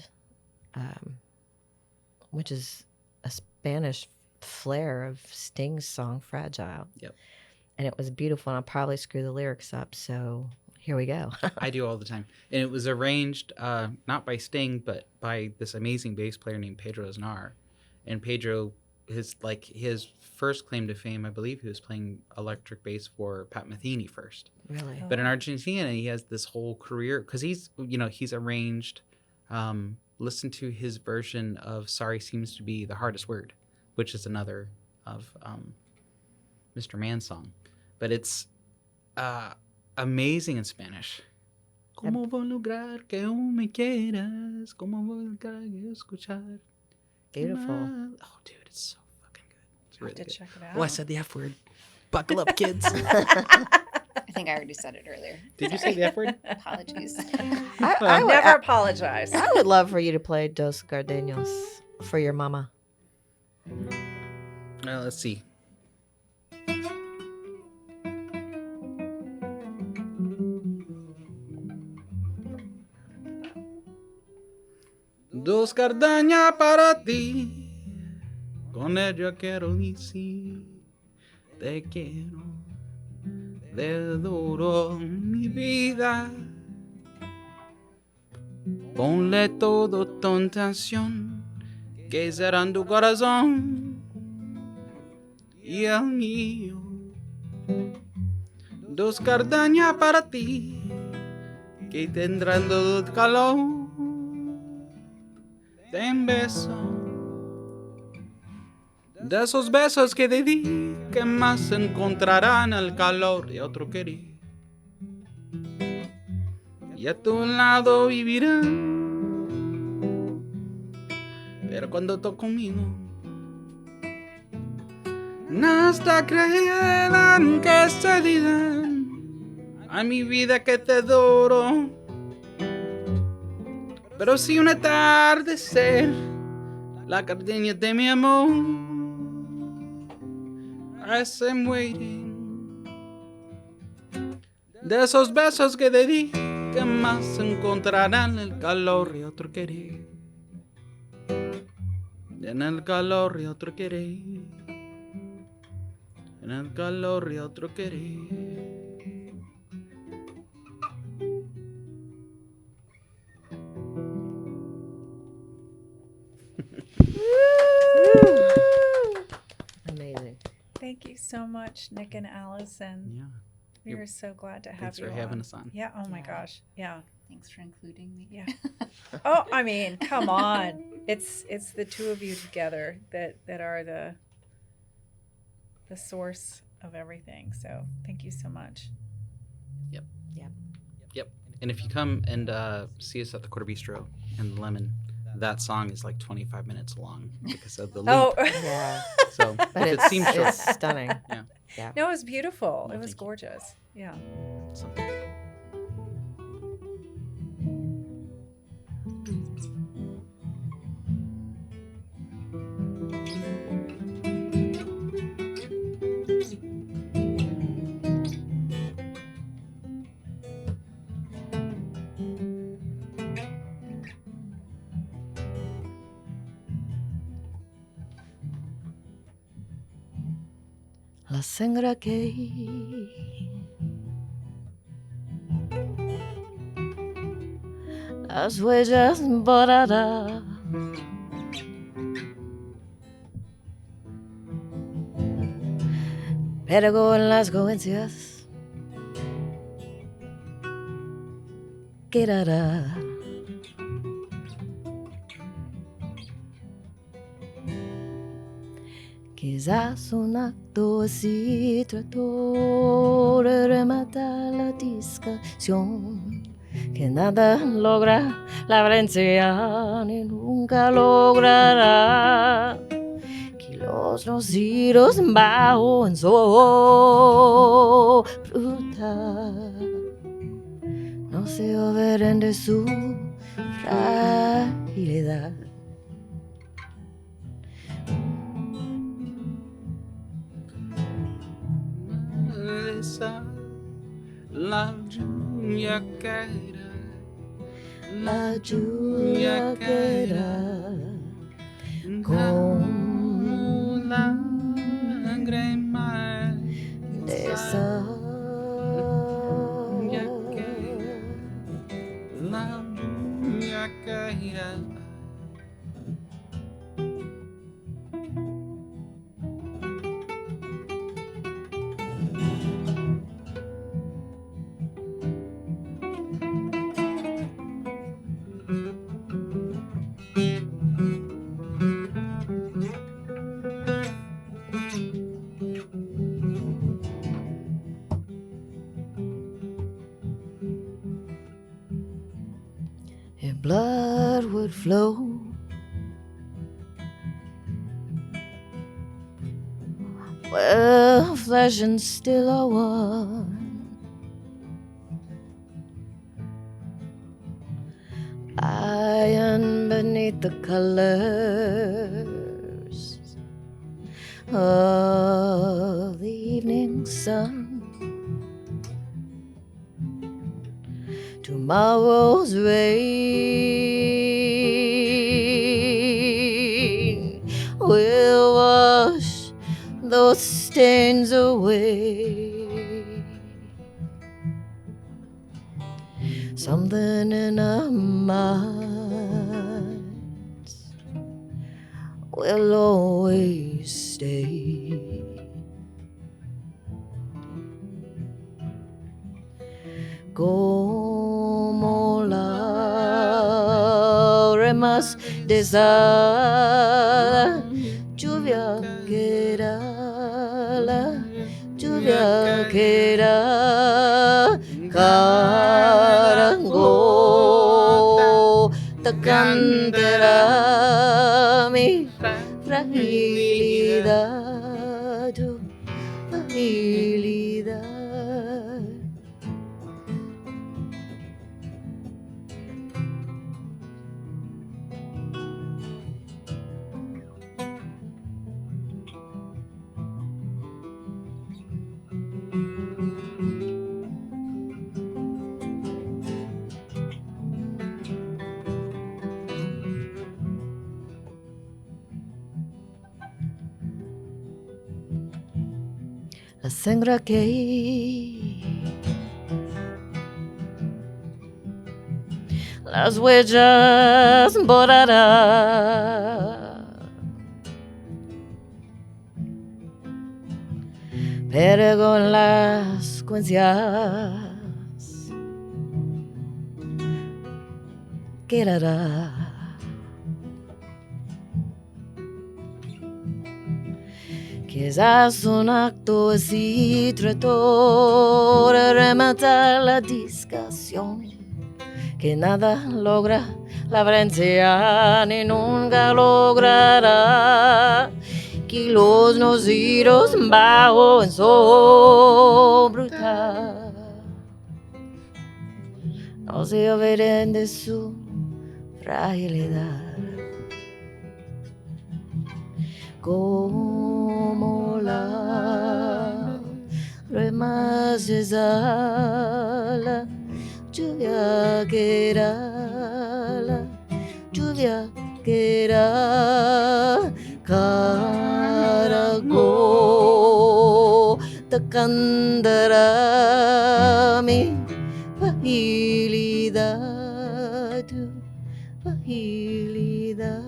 which is a Spanish flair of Sting's song Fragile. Yep. And it was beautiful, and I'll probably screw the lyrics up, so here we go. I do all the time. And it was arranged not by Sting, but by this amazing bass player named Pedro Aznar. And Pedro, his first claim to fame, I believe he was playing electric bass for Pat Metheny first. Really? But in Argentina, he has this whole career, because he's arranged, listen to his version of Sorry Seems to Be the Hardest Word, which is another of Mr. Man's song. But it's amazing in Spanish. ¿Cómo voy a lograr que aún me quieras? ¿Cómo voy a lograr escuchar? Beautiful. Oh, dude, it's so fucking good. It's really To good. check it out. Oh, I said the F word. Buckle up, kids. I think I already said it earlier. Did you say the F word? Apologies. I would, Never apologize. I would love for you to play Dos Gardenias for your mama. Let's see. Dos cardañas para ti, con ella quiero decir, te quiero, de duro mi vida. Ponle todo tu intención, que será tu corazón y el mío. Dos cardañas para ti, que tendrán todo el calor. Ten beso, de esos besos que te di, que más encontrarán el calor de otro querer. Y a tu lado vivirán, pero cuando tú conmigo, hasta creerán que se dirán a mi vida que te adoro. Pero si un atardecer la gardenia de mi amor, as I'm waiting, De esos besos que te di, que más encontrarán el calor y otro querer. En el calor y otro querer. En el calor y otro querer. Amazing. Thank you so much, Nick and Allison. Yeah. We are so glad to have Thanks you for having on. us on. Yeah. Oh my Yeah. gosh. Yeah. Thanks for including me. Yeah. Oh, I mean, come on. It's the two of you together that are the source of everything. So thank you so much. Yep. And if you come and see us at the Quarter Bistro and the Lemon, that song is like 25 minutes long because of the loop. Oh, Yeah. So But if it seems short, it's stunning. no, it was beautiful. No, It was thank you. gorgeous. Yeah. so. La sangre que las huellas borradas pero en las consecuencias quedará. Quizás un acto así trató de rematar la discusión, que nada logra la valencia ni nunca logrará que los rocíos bajo en su fruta no se olviden de su fragilidad. La lluvia caerá. La lluvia caerá con lágrimas de sal. La lluvia caerá. If blood would flow where flesh and still are one, lying beneath the colors of the evening sun. Tomorrow's rain will wash those stains away. Something in our minds will always stay. Como lágrimas de sal, lluvia caerá, la lluvia caerá, carango te cantará mi fragilidad, tu fragilidad. la sangre que las huellas borrará. Pero con las consecuencias quedará. Quizás un acto así trató de rematar la discusión, que nada logra la valencia ni nunca logrará que los nacidos bajo en so brutal no se olviden de su fragilidad. Como la remas la lluvia que era, la lluvia que era, cargo te cantará mi fragilidad, tu fragilidad.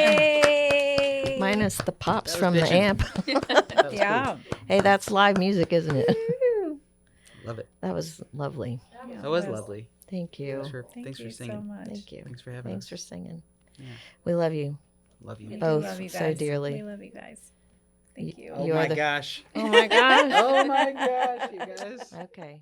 Yay! Minus the pops That was from the bitchin'. amp. That was Yeah. Hey, that's live music, isn't it? cool. Love it. That was lovely. That was lovely. Thank you. Thanks for you singing. so much. Thank you. Thanks for having Thanks us. for singing. Yeah. We love you. Love you. We do Both love you so guys. dearly. We love you guys. Thank you. Oh You are my the- gosh. Oh my gosh. Oh my gosh, you guys. Okay.